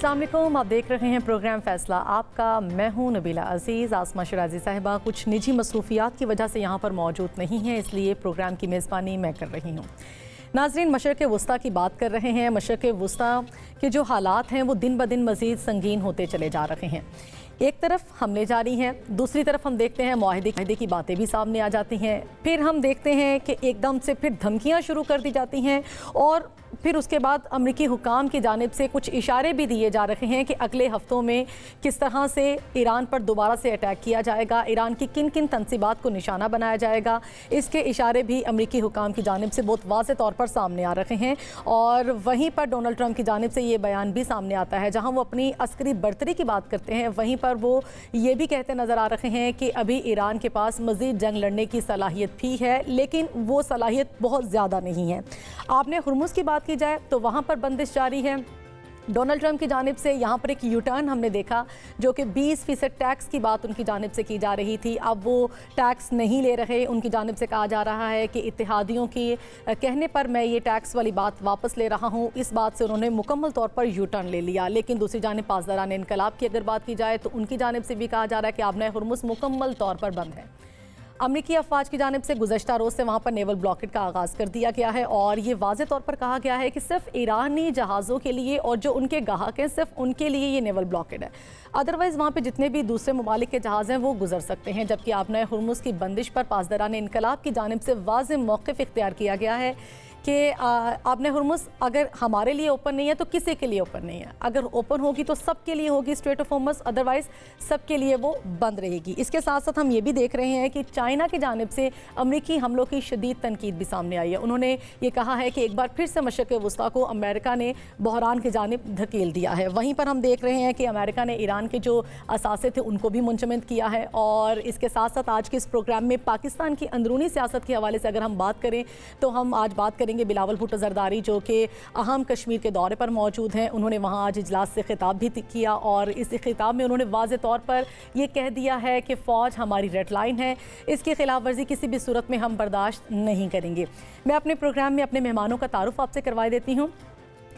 अस्सलाम वालेकुम, आप देख रहे हैं प्रोग्राम फैसला आपका। मैं हूं नबीला अजीज़। आसमा शिराजी साहिबा कुछ निजी मसरूफियात की वजह से यहाँ पर मौजूद नहीं है, इसलिए प्रोग्राम की मेज़बानी मैं कर रही हूँ। नाज़रीन, मशरक़ वुस्ता की बात कर रहे हैं। मशरक़ वुस्ता के जो हालात हैं वो दिन ब दिन मज़ीद संगीन होते चले जा रहे हैं। एक तरफ हमले जारी हैं, दूसरी तरफ हम देखते हैं मुआहिदे की बातें भी सामने आ जाती हैं। फिर हम देखते हैं कि एकदम से फिर धमकियाँ शुरू कर दी जाती हैं और फिर उसके बाद अमरीकी हुकाम की जानिब से कुछ इशारे भी दिए जा रहे हैं कि अगले हफ्तों में किस तरह से ईरान पर दोबारा से अटैक किया जाएगा, ईरान की किन किन तंसीबात को निशाना बनाया जाएगा। इसके इशारे भी अमरीकी हुकाम की जानिब से बहुत वाज़ेह तौर पर सामने आ रहे हैं। और वहीं पर डोनाल्ड ट्रंप की जानिब से ये बयान भी सामने आता है, जहाँ वो अपनी अस्करी बर्तरी की बात करते हैं, वहीं पर वो ये भी कहते नज़र आ रहे हैं कि अभी ईरान के पास मज़ीद जंग लड़ने की सलाहियत भी है, लेकिन वो सलाहियत बहुत ज़्यादा नहीं है। आपने हुर्मुज़ की बात की जाए तो वहाँ पर बंदिश जारी है। डोनाल्ड ट्रंप की जानिब से यहाँ पर एक यू टर्न हमने देखा, जो कि 20% टैक्स की बात उनकी जानिब से की जा रही थी। अब वो टैक्स नहीं ले रहे, उनकी जानिब से कहा जा रहा है कि इत्तेहादियों की कहने पर मैं ये टैक्स वाली बात वापस ले रहा हूँ। इस बात से उन्होंने मुकम्मल तौर पर यू टर्न ले लिया। लेकिन दूसरी जानिब पासदारान इनकलाब की अगर बात की जाए तो उनकी जानिब से भी कहा जा रहा है कि आबना हुर्मुज़ मुकम्मल तौर पर बंद है। अमरीकी अफवाज की जानिब से गुज़श्ता रोज़ से वहाँ पर नेवल ब्लॉकेट का आगाज़ कर दिया गया है और ये वाज़े तौर पर कहा गया है कि सिर्फ ईरानी जहाज़ों के लिए और जो उनके गाहक हैं सिर्फ उनके लिए ये नेवल ब्लॉकेट है। अदरवाइज़ वहाँ पे जितने भी दूसरे ममालिक के जहाज़ हैं वो गुजर सकते हैं। जबकि आबना हुर्मुज़ की बंदिश पर पासदारान इनकलाब की जानिब से वाज़ेह मौक़िफ़ इख्तियार किया गया है कि आबना हुर्मुज़ अगर हमारे लिए ओपन नहीं है तो किसी के लिए ओपन नहीं है। अगर ओपन होगी तो सबके लिए होगी स्ट्रेट ऑफ होर्मुज़, अदरवाइज़ सबके लिए वो बंद रहेगी। इसके साथ साथ हम ये भी देख रहे हैं कि चाइना की जानिब से अमरीकी हमलों की शदीद तनकीद भी सामने आई है। उन्होंने ये कहा है कि एक बार फिर से मशरक़ वुस्ता को अमेरिका ने बहरान की जानिब धकेल दिया है। वहीं पर हम देख रहे हैं कि अमेरिका ने ईरान के जो असासे थे उनको भी मुंजमद किया है। और इसके साथ साथ आज के इस प्रोग्राम में पाकिस्तान की अंदरूनी सियासत के हवाले से अगर हम बात करें तो हम आज बात करेंगे बिलावल भुट्टो ज़रदारी, जो कि अहम कश्मीर के दौरे पर मौजूद हैं। उन्होंने वहाँ आज इजलास से खिताब भी किया और इस खिताब में उन्होंने वाज़ेह तौर पर यह कह दिया है कि फ़ौज हमारी रेड लाइन है, इसकी खिलाफ वर्जी किसी भी सूरत में हम बर्दाश्त नहीं करेंगे। मैं अपने प्रोग्राम में अपने मेहमानों का तारुफ आपसे करवा देती हूँ।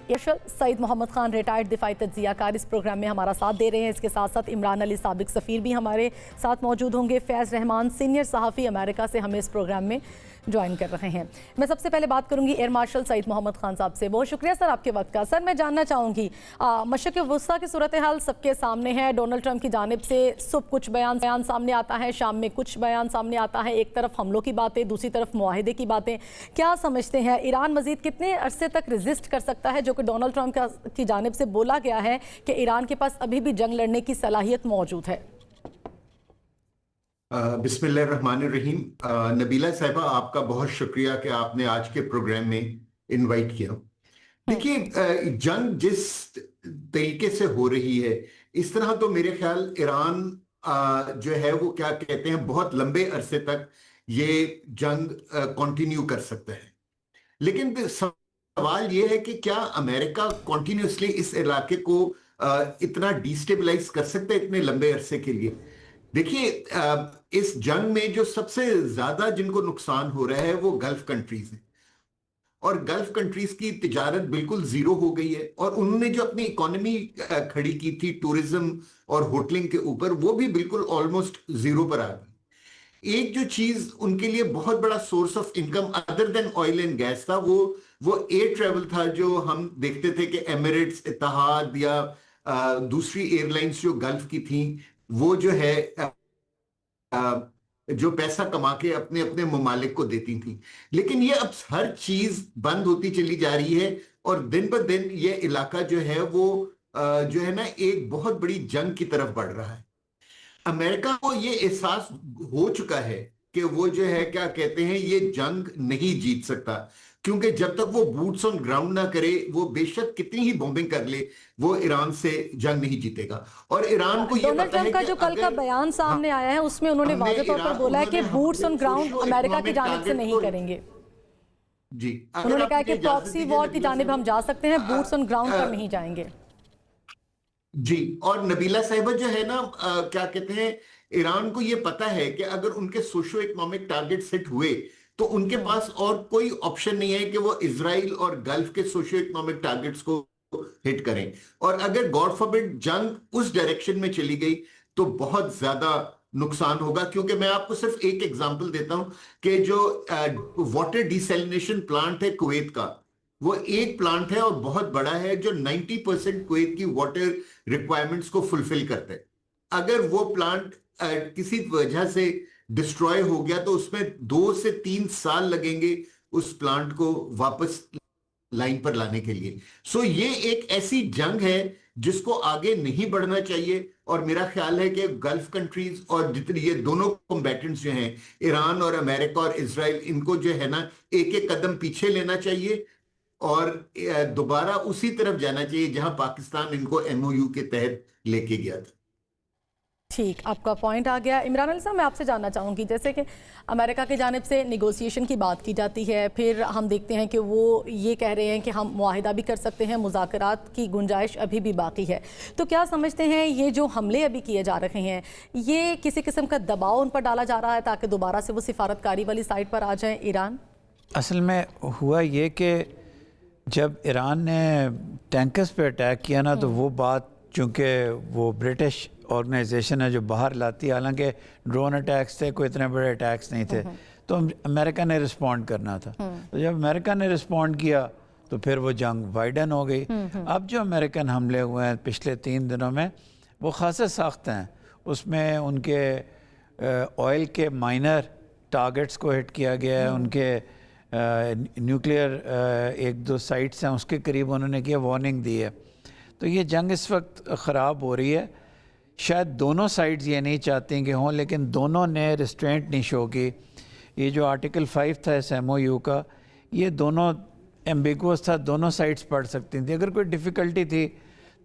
सईद मोहम्मद खान, रिटायर्ड दिफाई तज्जियाकार, इस प्रोग्राम में हमारा साथ दे रहे हैं। इसके साथ साथ इमरान अली साबिक सफ़ीर भी हमारे साथ मौजूद होंगे। फैज़ रहमान, सीनियर सहाफ़ी, अमेरिका से हमें इस प्रोग्राम में ज्वाइन कर रहे हैं। मैं सबसे पहले बात करूंगी एयर मार्शल सईद मोहम्मद खान साहब से। बहुत शुक्रिया सर आपके वक्त का। सर, मैं जानना चाहूँगी, मशरक़ वुस्ता की सूरत हाल सबके सामने है। डोनाल्ड ट्रंप की जानिब से सुबह कुछ बयान सामने आता है, शाम में कुछ बयान सामने आता है। एक तरफ हमलों की बातें, दूसरी तरफ मुआहिदे की बातें। क्या समझते हैं ईरान मज़ीद कितने अरसे तक रेजिस्ट कर सकता है, जो कि डोनाल्ड ट्रंप की जानिब से बोला गया है कि ईरान के पास अभी भी जंग लड़ने की सलाहियत मौजूद है? बिस्मिल्लाहिर्रहमानिर्रहीम। नबीला साहिबा, आपका बहुत शुक्रिया कि आपने आज के प्रोग्राम में इनवाइट किया। देखिए, जंग जिस तरीके से हो रही है, इस तरह तो मेरे ख्याल ईरान जो है वो क्या कहते हैं बहुत लंबे अरसे तक ये जंग कंटिन्यू कर सकता है। लेकिन सवाल ये है कि क्या अमेरिका कंटिन्यूसली इस इलाके को इतना डिस्टेबलाइज कर सकता है इतने लंबे अरसे के लिए? देखिए, इस जंग में जो सबसे ज्यादा जिनको नुकसान हो रहा है वो गल्फ कंट्रीज हैं और गल्फ कंट्रीज की तिजारत बिल्कुल जीरो हो गई है और उन्होंने जो अपनी इकोनॉमी खड़ी की थी टूरिज्म और होटलिंग के ऊपर, वो भी बिल्कुल ऑलमोस्ट जीरो पर आ गई। एक जो चीज उनके लिए बहुत बड़ा source of income other than oil and gas था, वो एयर ट्रेवल था, जो हम देखते थे कि एमिरेट्स, इत्तेहाद या दूसरी एयरलाइंस जो गल्फ की थी, वो जो है जो पैसा कमा के अपने अपने ममालिक को देती थी। लेकिन ये अब हर चीज बंद होती चली जा रही है और दिन ब दिन ये इलाका जो है वो जो है ना एक बहुत बड़ी जंग की तरफ बढ़ रहा है। अमेरिका को ये एहसास हो चुका है कि वो जो है क्या कहते हैं ये जंग नहीं जीत सकता, क्योंकि जब तक वो बूट्स ऑन ग्राउंड ना करे, वो बेशक कितनी ही बॉम्बिंग कर ले, वो ईरान से जंग नहीं जीतेगा। और ईरान को ये पता है का कि जो कल का बयान सामने आया है उसमें उन्होंने वाज़ेह तौर पर बोला है कि बूट्स ऑन ग्राउंड अमेरिका की जानिब से नहीं करेंगे। जी, उन्होंने कहा कि प्रॉक्सी वॉर की जानिब हम जा सकते हैं, बूट्स ऑन ग्राउंड पर नहीं जाएंगे। जी, और नबीला साहिबा जो है ना क्या कहते हैं, ईरान को ये पता है कि अगर उनके सोशो इकोनॉमिक टारगेट सेट हुए तो उनके पास और कोई ऑप्शन नहीं है कि वो इजराइल और गल्फ के सोशो इकोनॉमिक टारगेट्स को हिट करें। और अगर गॉड फॉरबिड जंग उस डायरेक्शन में चली गई तो बहुत ज्यादा नुकसान होगा, क्योंकि मैं आपको सिर्फ एक एग्जांपल देता हूं कि जो वाटर डिसैलिनेशन प्लांट है कुवैत का, वो एक प्लांट है और बहुत बड़ा है जो 90% कुवैत की वाटर रिक्वायरमेंट्स को फुलफिल करता है। अगर वो प्लांट किसी वजह से डिस्ट्रॉय हो गया तो उसमें 2 से 3 साल लगेंगे उस प्लांट को वापस लाइन पर लाने के लिए। सो ये एक ऐसी जंग है जिसको आगे नहीं बढ़ना चाहिए, और मेरा ख्याल है कि गल्फ कंट्रीज और जितनी ये दोनों कॉम्बैटेंट्स जो हैं, ईरान और अमेरिका और इजराइल, इनको जो है ना एक एक कदम पीछे लेना चाहिए और दोबारा उसी तरफ जाना चाहिए जहां पाकिस्तान इनको एमओयू के तहत लेके गया था। ठीक, आपका पॉइंट आ गया। इमरान अली साहब, मैं आपसे जानना चाहूँगी, जैसे कि अमेरिका की जानिब से निगोसिएशन की बात की जाती है, फिर हम देखते हैं कि वो ये कह रहे हैं कि हम मुआहिदा भी कर सकते हैं, मुज़ाकरात की गुंजाइश अभी भी बाकी है। तो क्या समझते हैं ये जो हमले अभी किए जा रहे हैं, ये किसी किस्म का दबाव उन पर डाला जा रहा है ताकि दोबारा से वो सिफारतकारी वाली साइड पर आ जाएँ ईरान? असल में हुआ ये कि जब ईरान ने टैंकर्स पे अटैक किया ना, तो वो बात, चूँकि वो ब्रिटिश ऑर्गेनाइजेशन है जो बाहर लाती है, हालांकि ड्रोन अटैक्स थे, कोई इतने बड़े अटैक्स नहीं थे, तो अमेरिका ने रिस्पॉन्ड करना था। तो जब अमेरिका ने रिस्पॉन्ड किया तो फिर वो जंग वाइडन हो गई। अब जो अमेरिकन हमले हुए हैं पिछले 3 दिनों में, वो खासे सख्त हैं। उसमें उनके ऑयल के माइनर टारगेट्स को हिट किया गया है, उनके न्यूक्लियर 1-2 साइट्स हैं उसके करीब उन्होंने किया, वार्निंग दी है। तो ये जंग इस वक्त ख़राब हो रही है। शायद दोनों साइड्स ये नहीं चाहती कि हों, लेकिन दोनों ने रिस्ट्रेंट नहीं शो की। ये जो आर्टिकल 5 था इस MOU का, ये दोनों एम्बिगुअस था, दोनों साइड्स पढ़ सकती थी। अगर कोई डिफ़िकल्टी थी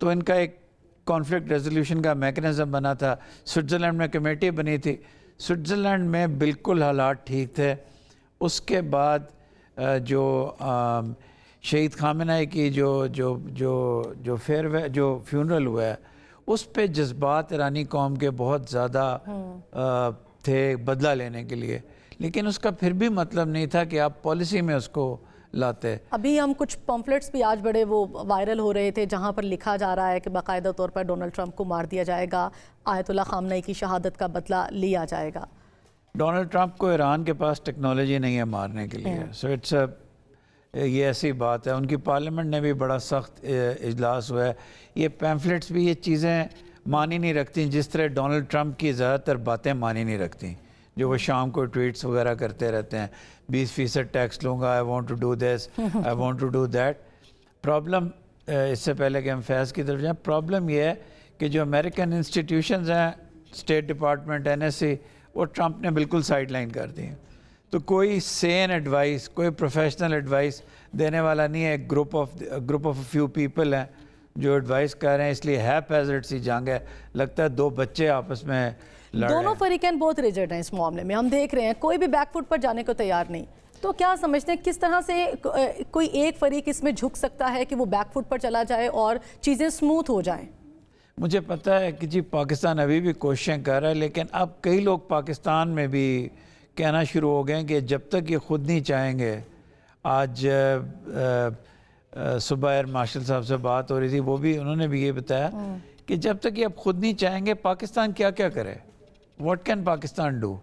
तो इनका एक कॉन्फ्लिक्ट रेजोल्यूशन का मैकेनिज़्म बना था। स्विट्ज़रलैंड में कमेटी बनी थी, स्विट्ज़रलैंड में बिल्कुल हालात ठीक थे। उसके बाद जो शहीद खामेनेई की जो फ्यूनरल हुआ है, उस पे जज्बात ईरानी कौम के बहुत ज़्यादा थे बदला लेने के लिए, लेकिन उसका फिर भी मतलब नहीं था कि आप पॉलिसी में उसको लाते। अभी हम कुछ पम्फलेट्स भी आज बड़े वो वायरल हो रहे थे जहां पर लिखा जा रहा है कि बाकायदा तौर पर डोनाल्ड ट्रंप को मार दिया जाएगा, आयतुल्लाह खामनेई की शहादत का बदला लिया जाएगा। डोनाल्ड ट्रंप को ईरान के पास टेक्नोलॉजी नहीं है मारने के लिए। सो इट्स ये ऐसी बात है। उनकी पार्लियामेंट ने भी बड़ा सख्त इजलास हुआ है। ये पैम्फलेट्स भी ये चीज़ें मानी नहीं रखती, जिस तरह डोनाल्ड ट्रंप की ज़्यादातर बातें मानी नहीं रखती, जो वो शाम को ट्वीट्स वगैरह करते रहते हैं। 20% टैक्स लूँगा, I want to do this, I want to do that. Problem, इससे पहले कि हम फैज़ की तरफ जाएँ, प्रॉब्लम ये है कि जो अमेरिकन इंस्टीट्यूशंस हैं, स्टेट डिपार्टमेंट, NSC, वो ट्रंप ने बिल्कुल साइड लाइन कर दी। तो कोई सेन एडवाइस, कोई प्रोफेशनल एडवाइस देने वाला नहीं है। ग्रुप ऑफ फ्यू पीपल हैं जो एडवाइस कर रहे हैं, इसलिए हैपहैज़र्ड सी जंग है। लगता है 2 बच्चे आपस में लड़ रहे हैं। दोनों फरीकैन बहुत रिजिड हैं इस मामले में, हम देख रहे हैं कोई भी बैकफुट पर जाने को तैयार नहीं। तो क्या समझते हैं किस तरह से कोई एक फरीक इसमें झुक सकता है कि वो बैकफुट पर चला जाए और चीज़ें स्मूथ हो जाएं? मुझे पता है कि जी पाकिस्तान अभी भी कोशिशें कर रहा है, लेकिन अब कई लोग पाकिस्तान में भी कहना शुरू हो गए कि जब तक ये ख़ुद नहीं चाहेंगे। आज सुबह एयर मार्शल साहब से बात हो रही थी, वो भी उन्होंने भी ये बताया कि जब तक ये अब ख़ुद नहीं चाहेंगे, पाकिस्तान क्या क्या करे, what can Pakistan do.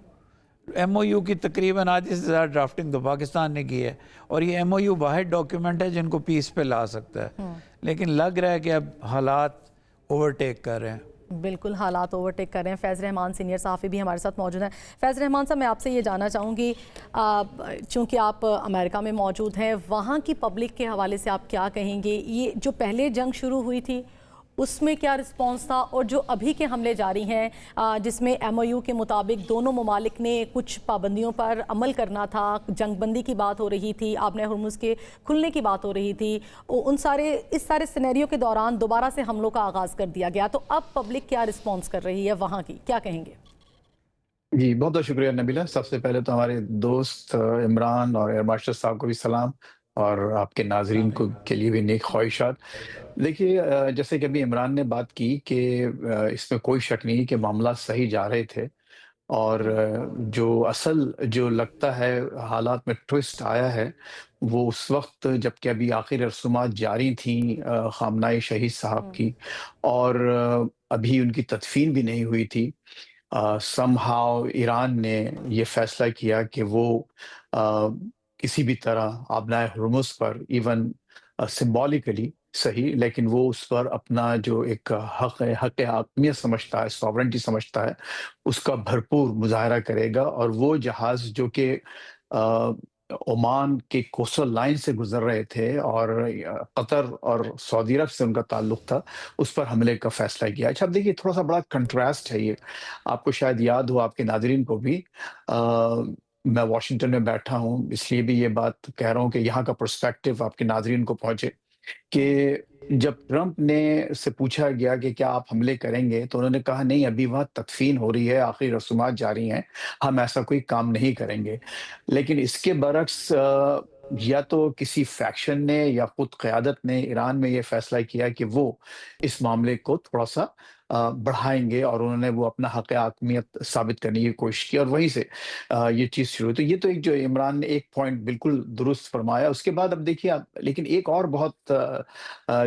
MOU की तकरीबन आधी से ज़्यादा ड्राफ्टिंग तो पाकिस्तान ने की है, और ये MOU वाहिद डॉक्यूमेंट है जिनको पीस पे ला सकता है। लेकिन लग रहा है कि अब हालात ओवरटेक कर रहे हैं। बिल्कुल हालात ओवरटेक कर रहे हैं। फैज़ रहमान सीनियर सहाफ़ी भी हमारे साथ मौजूद हैं। फैज़ रहमान साहब, मैं आपसे ये जानना चाहूँगी, चूँकि आप अमेरिका में मौजूद हैं, वहाँ की पब्लिक के हवाले से आप क्या कहेंगे? ये जो पहले जंग शुरू हुई थी उसमें क्या रिस्पांस था, और जो अभी के हमले जारी हैं जिसमें MOU के मुताबिक दोनों ममालिक ने कुछ पाबंदियों पर अमल करना था, जंगबंदी की बात हो रही थी, आपने हुर्मुज़ के खुलने की बात हो रही थी, इस सारे सिनेरियो के दौरान दोबारा से हमलों का आगाज़ कर दिया गया, तो अब पब्लिक क्या रिस्पॉन्स कर रही है वहाँ की, क्या कहेंगे? जी, बहुत बहुत शुक्रिया नबीला। सबसे पहले तो हमारे दोस्त इमरान और एयर मार्शल साहब को भी सलाम, और आपके नाजरीन को के लिए भी नेक ख्वाहिशात। देखिए, जैसे कि अभी इमरान ने बात की कि इसमें कोई शक नहीं कि मामला सही जा रहे थे, اور جو اصل جو لگتا ہے حالات میں ٹوسٹ آیا ہے وہ اس وقت جب کہ ابھی آخری رسومات جاری تھیں خامنۂ شہید صاحب کی، اور ابھی ان کی تدفین بھی نہیں ہوئی تھی. سم ہاؤ ایران نے یہ فیصلہ کیا کہ وہ آ، کسی بھی طرح آبنائے ہرمز پر ایون سمبولکلی صحیح، لیکن وہ اس پر اپنا جو ایک حق حاکمیت سمجھتا ہے، ساورنٹی سمجھتا ہے، اس کا بھرپور مظاہرہ کرے گا. اور وہ جہاز جو کہ آ، عمان کے کوسٹل لائن سے گزر رہے تھے اور قطر اور سعودی عرب سے ان کا تعلق تھا، اس پر حملے کا فیصلہ کیا. اچھا اب دیکھیے تھوڑا سا بڑا کنٹراسٹ ہے یہ، آپ کو شاید یاد ہو، آپ کے ناظرین کو بھی. میں واشنگٹن میں بیٹھا ہوں، اس لیے بھی یہ بات کہہ رہا ہوں کہ یہاں کا پرسپیکٹو آپ کے ناظرین کو پہنچے، کہ جب ٹرمپ نے سے پوچھا گیا کہ کیا آپ حملے کریں گے تو انہوں نے کہا نہیں، ابھی وہاں تدفین ہو رہی ہے، آخری رسومات جاری ہیں، ہم ایسا کوئی کام نہیں کریں گے. لیکن اس کے برعکس یا تو کسی فیکشن نے یا خود قیادت نے ایران میں یہ فیصلہ کیا کہ وہ اس معاملے کو تھوڑا سا بڑھائیں گے، اور انہوں نے وہ اپنا حق حاکمیت ثابت کرنے کی کوشش کی، اور وہیں سے یہ چیز شروع ہوئی. تو یہ تو ایک جو عمران نے ایک پوائنٹ بالکل درست فرمایا. اس کے بعد اب دیکھیے آپ، لیکن ایک اور بہت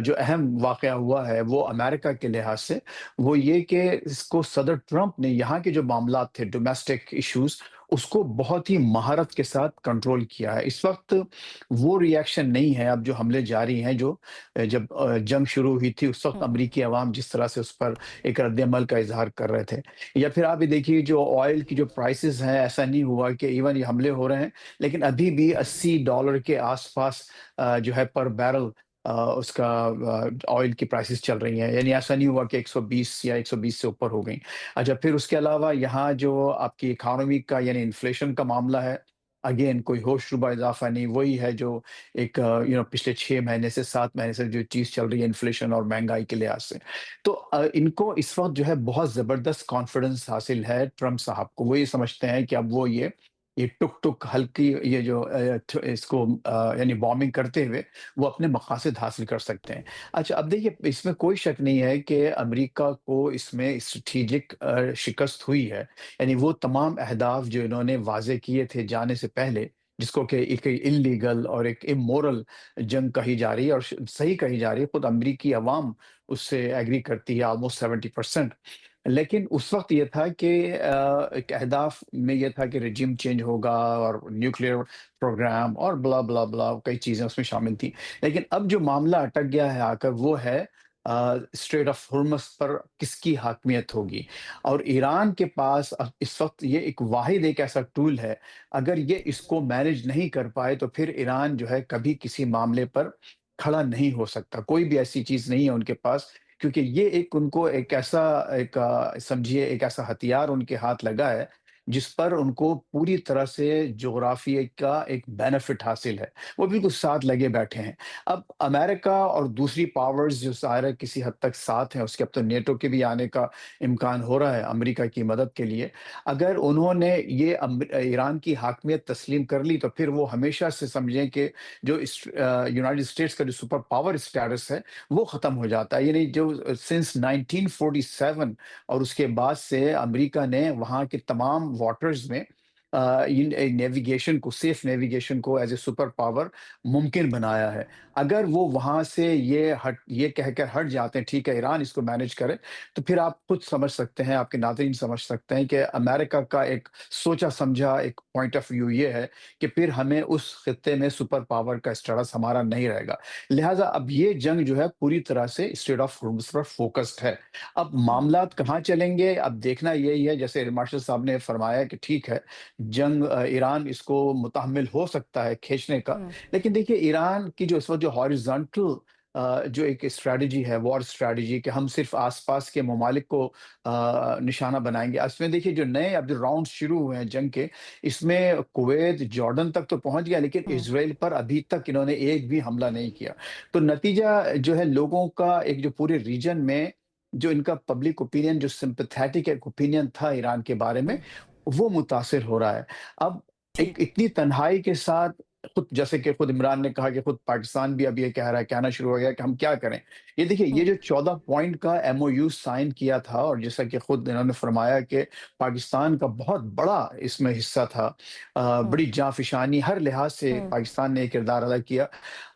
جو اہم واقعہ ہوا ہے وہ امریکہ کے لحاظ سے، وہ یہ کہ اس کو صدر ٹرمپ نے یہاں کے جو معاملات تھے، ڈومیسٹک ایشوز، اس کو بہت ہی مہارت کے ساتھ کنٹرول کیا ہے. اس وقت وہ ریاکشن نہیں ہے اب جو حملے جاری ہیں، جو جب جنگ شروع ہوئی تھی اس وقت امریکی عوام جس طرح سے اس پر ایک رد عمل کا اظہار کر رہے تھے. یا پھر آپ یہ دیکھیے جو آئل کی جو پرائسز ہیں، ایسا نہیں ہوا کہ ایون یہ حملے ہو رہے ہیں لیکن ابھی بھی $80 کے آس پاس جو ہے پر بیرل اس کا آئل کی پرائسز چل رہی ہیں. یعنی ایسا نہیں ہوا کہ 120 یا 120 سے اوپر ہو گئیں. اچھا پھر اس کے علاوہ یہاں جو آپ کی اکانومی کا یعنی انفلیشن کا معاملہ ہے، اگین کوئی ہوش ربا اضافہ نہیں، وہی ہے جو ایک پچھلے 6 مہینے سے 7 مہینے سے جو چیز چل رہی ہے انفلیشن اور مہنگائی کے لحاظ سے. تو ان کو اس وقت جو ہے بہت زبردست کانفیڈنس حاصل ہے ٹرمپ صاحب کو. وہ یہ سمجھتے ہیں کہ اب وہ یہ ٹک ٹک ہلکی یہ جو اس کو یعنی بامبنگ کرتے ہوئے وہ اپنے مقاصد حاصل کر سکتے ہیں. اچھا اب دیکھیے اس میں کوئی شک نہیں ہے کہ امریکہ کو اس میں اسٹریٹجک شکست ہوئی ہے. یعنی وہ تمام اہداف جو انہوں نے واضح کیے تھے جانے سے پہلے، جس کو کہ ایک انلیگل اور ایک امورل جنگ کہی جا رہی ہے اور صحیح کہی جا رہی ہے، خود امریکی عوام اس سے ایگری کرتی ہے آلموسٹ 70%. لیکن اس وقت یہ تھا کہ ایک اہداف میں یہ تھا کہ رجیم چینج ہوگا اور نیوکلیئر پروگرام اور بلا بلا بلا کئی چیزیں اس میں شامل تھیں. لیکن اب جو معاملہ اٹک گیا ہے آ کر وہ ہے اسٹریٹ آف ہرمز پر کس کی حاکمیت ہوگی. اور ایران کے پاس اس وقت یہ ایک ایسا ٹول ہے، اگر یہ اس کو مینج نہیں کر پائے تو پھر ایران جو ہے کبھی کسی معاملے پر کھڑا نہیں ہو سکتا. کوئی بھی ایسی چیز نہیں ہے ان کے پاس، کیونکہ یہ ایک ان کو ایک ایسا ایک سمجھیے ایک ایسا ہتھیار ان کے ہاتھ لگا ہے جس پر ان کو پوری طرح سے جغرافیے کا ایک بینیفٹ حاصل ہے. وہ بالکل ساتھ لگے بیٹھے ہیں. اب امریکہ اور دوسری پاورز جو ظاہر کسی حد تک ساتھ ہیں، اس کے اب تو نیٹو کے بھی آنے کا امکان ہو رہا ہے امریکہ کی مدد کے لیے. اگر انہوں نے یہ ایران کی حاکمیت تسلیم کر لی تو پھر وہ ہمیشہ سے سمجھیں کہ جو یونائٹڈ اسٹیٹس کا جو سپر پاور اسٹیٹس ہے وہ ختم ہو جاتا ہے. یعنی جو سنس 1947 اور اس کے بعد سے امریکہ نے وہاں کے تمام واٹرز میں نیویگیشن کو، سیف نیویگیشن کو ایز اے سپر پاور ممکن بنایا ہے. اگر وہ وہاں سے یہ کہہ کر ہٹ جاتے ہیں ٹھیک ہے ایران اس کو مینج کرے، تو پھر آپ خود سمجھ سکتے ہیں، آپ کے ناظرین سمجھ سکتے ہیں کہ امریکہ کا ایک سوچا سمجھا ایک پوائنٹ آف ویو یہ ہے کہ پھر ہمیں اس خطے میں سپر پاور کا اسٹیٹس ہمارا نہیں رہے گا. لہٰذا اب یہ جنگ جو ہے پوری طرح سے street of harms per focused ہے. اب معاملات کہاں چلیں گے اب دیکھنا یہی ہے. جیسے ایئر مارشل صاحب نے فرمایا کہ ٹھیک ہے جنگ ایران اس کو متحمل ہو سکتا ہے کھینچنے کا، لیکن دیکھیے ایران کی جو اس وقت جو ہاریزونٹل جو ایک اسٹریٹجی ہے، وار اسٹریٹجی، کہ ہم صرف آس پاس کے ممالک کو نشانہ بنائیں گے. اس میں دیکھیے جو نئے اب جو راؤنڈ شروع ہوئے ہیں جنگ کے، اس میں کویت جارڈن تک تو پہنچ گیا لیکن اسرائیل پر ابھی تک انہوں نے ایک بھی حملہ نہیں کیا. تو نتیجہ جو ہے لوگوں کا ایک جو پورے ریجن میں جو ان کا پبلک اوپینین جو سمپیتھیٹک ایک اوپینین تھا ایران کے بارے میں، وہ متاثر ہو رہا ہے. اب ایک اتنی تنہائی کے ساتھ خود جیسے کہ خود عمران نے کہا کہ خود پاکستان بھی اب یہ کہہ رہا ہے، کہنا شروع ہو گیا کہ ہم کیا کریں۔ یہ دیکھیے یہ جو 14 پوائنٹ کا ایم او یو سائن کیا تھا، اور جیسا کہ خود انہوں نے فرمایا کہ پاکستان کا بہت بڑا اس میں حصہ تھا، بڑی جانفشانی ہر لحاظ سے پاکستان نے یہ کردار ادا کیا۔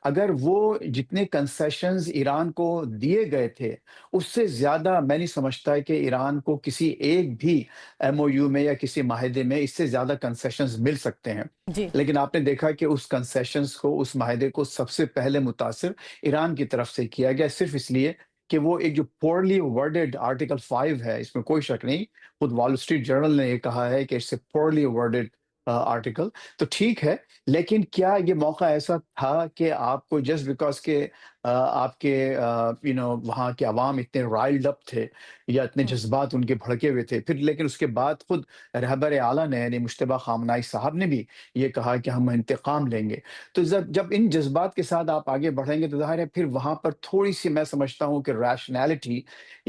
اگر وہ جتنے کنسیشنز ایران کو دیے گئے تھے اس سے زیادہ میں نہیں سمجھتا ہے کہ ایران کو کسی ایک بھی ایم او یو میں یا کسی معاہدے میں اس سے زیادہ کنسیشنز مل سکتے ہیں۔ جی لیکن آپ نے دیکھا کہ اس کنسیشنز کو، اس معاہدے کو سب سے پہلے متاثر ایران کی طرف سے کیا گیا، صرف اس لیے کہ وہ ایک جو پورلی ورڈڈ آرٹیکل 5 ہے، اس میں کوئی شک نہیں، خود وال اسٹریٹ جرنل نے یہ کہا ہے کہ اس سے پورلی ورڈڈ آرٹیکل، تو ٹھیک ہے، لیکن کیا یہ موقع ایسا تھا کہ آپ کو جسٹ بیکاز کہ آپ کے وہاں کے عوام اتنے رائلڈ اپ تھے یا اتنے جذبات ان کے بھڑکے ہوئے تھے، پھر لیکن اس کے بعد خود رہبر اعلیٰ نے یعنی مجتبیٰ خامنہئی صاحب نے بھی یہ کہا کہ ہم انتقام لیں گے، تو جب ان جذبات کے ساتھ آپ آگے بڑھیں گے تو ظاہر ہے پھر وہاں پر تھوڑی سی میں سمجھتا ہوں کہ ریشنالٹی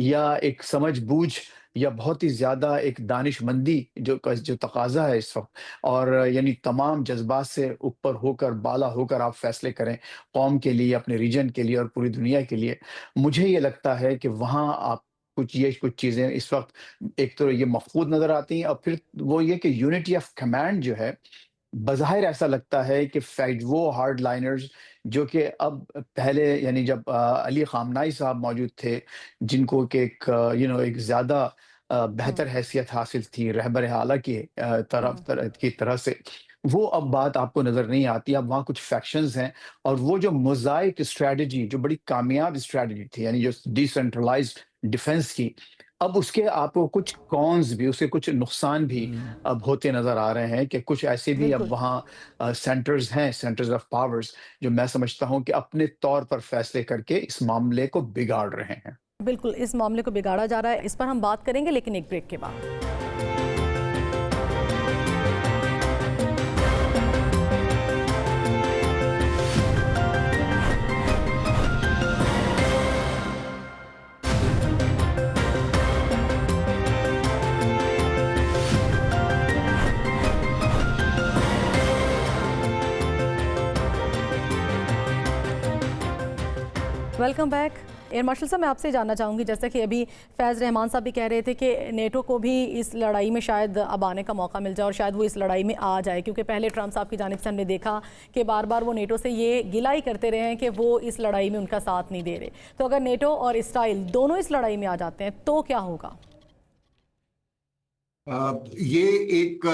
یا ایک سمجھ بوجھ یا بہت ہی زیادہ ایک دانش مندی جو تقاضا ہے اس وقت، اور یعنی تمام جذبات سے اوپر ہو کر، بالا ہو کر آپ فیصلے کریں قوم کے لیے، اپنے ریجن کے لیے اور پوری دنیا کے لیے، مجھے یہ لگتا ہے کہ وہاں آپ کچھ چیزیں اس وقت ایک تو یہ مفقود نظر آتی ہیں، اور پھر وہ یہ کہ یونٹی آف کمانڈ جو ہے، بظاہر ایسا لگتا ہے کہ وہ ہارڈ لائنرز جو کہ اب پہلے یعنی جب علی خامنہئی صاحب موجود تھے، جن کو کہ ایک زیادہ بہتر حیثیت حاصل تھی رہبر اعلیٰ کی طرح سے، وہ اب بات آپ کو نظر نہیں آتی۔ اب وہاں کچھ فیکشنز ہیں، اور وہ جو موزائک اسٹریٹجی جو بڑی کامیاب اسٹریٹجی تھی، یعنی جو ڈی سینٹرلائزڈ ڈیفنس کی، اب اس کے آپ کو کچھ کونز بھی، اس کے کچھ نقصان بھی اب ہوتے نظر آ رہے ہیں، کہ کچھ ایسے بھی اب بالکل وہاں سینٹرز ہیں، سینٹرز آف پاورز، جو میں سمجھتا ہوں کہ اپنے طور پر فیصلے کر کے اس معاملے کو بگاڑ رہے ہیں۔ بالکل اس معاملے کو بگاڑا جا رہا ہے، اس پر ہم بات کریں گے لیکن ایک بریک کے بعد۔ Welcome back. ایئر مارشل صاحب، میں آپ سے جاننا چاہوں گی، جیسا کہ ابھی فیض رحمان صاحب بھی کہہ رہے تھے کہ نیٹو کو بھی اس لڑائی میں شاید اب آنے کا موقع مل جائے اور شاید وہ اس لڑائی میں آ جائے، کیونکہ پہلے ٹرمپ صاحب کی جانب سے ہم نے دیکھا کہ بار بار وہ نیٹو سے یہ گلہ ہی کرتے رہے ہیں کہ وہ اس لڑائی میں ان کا ساتھ نہیں دے رہے، تو اگر نیٹو اور اسرائیل دونوں اس لڑائی میں آ جاتے ہیں تو کیا ہوگا؟ یہ ایک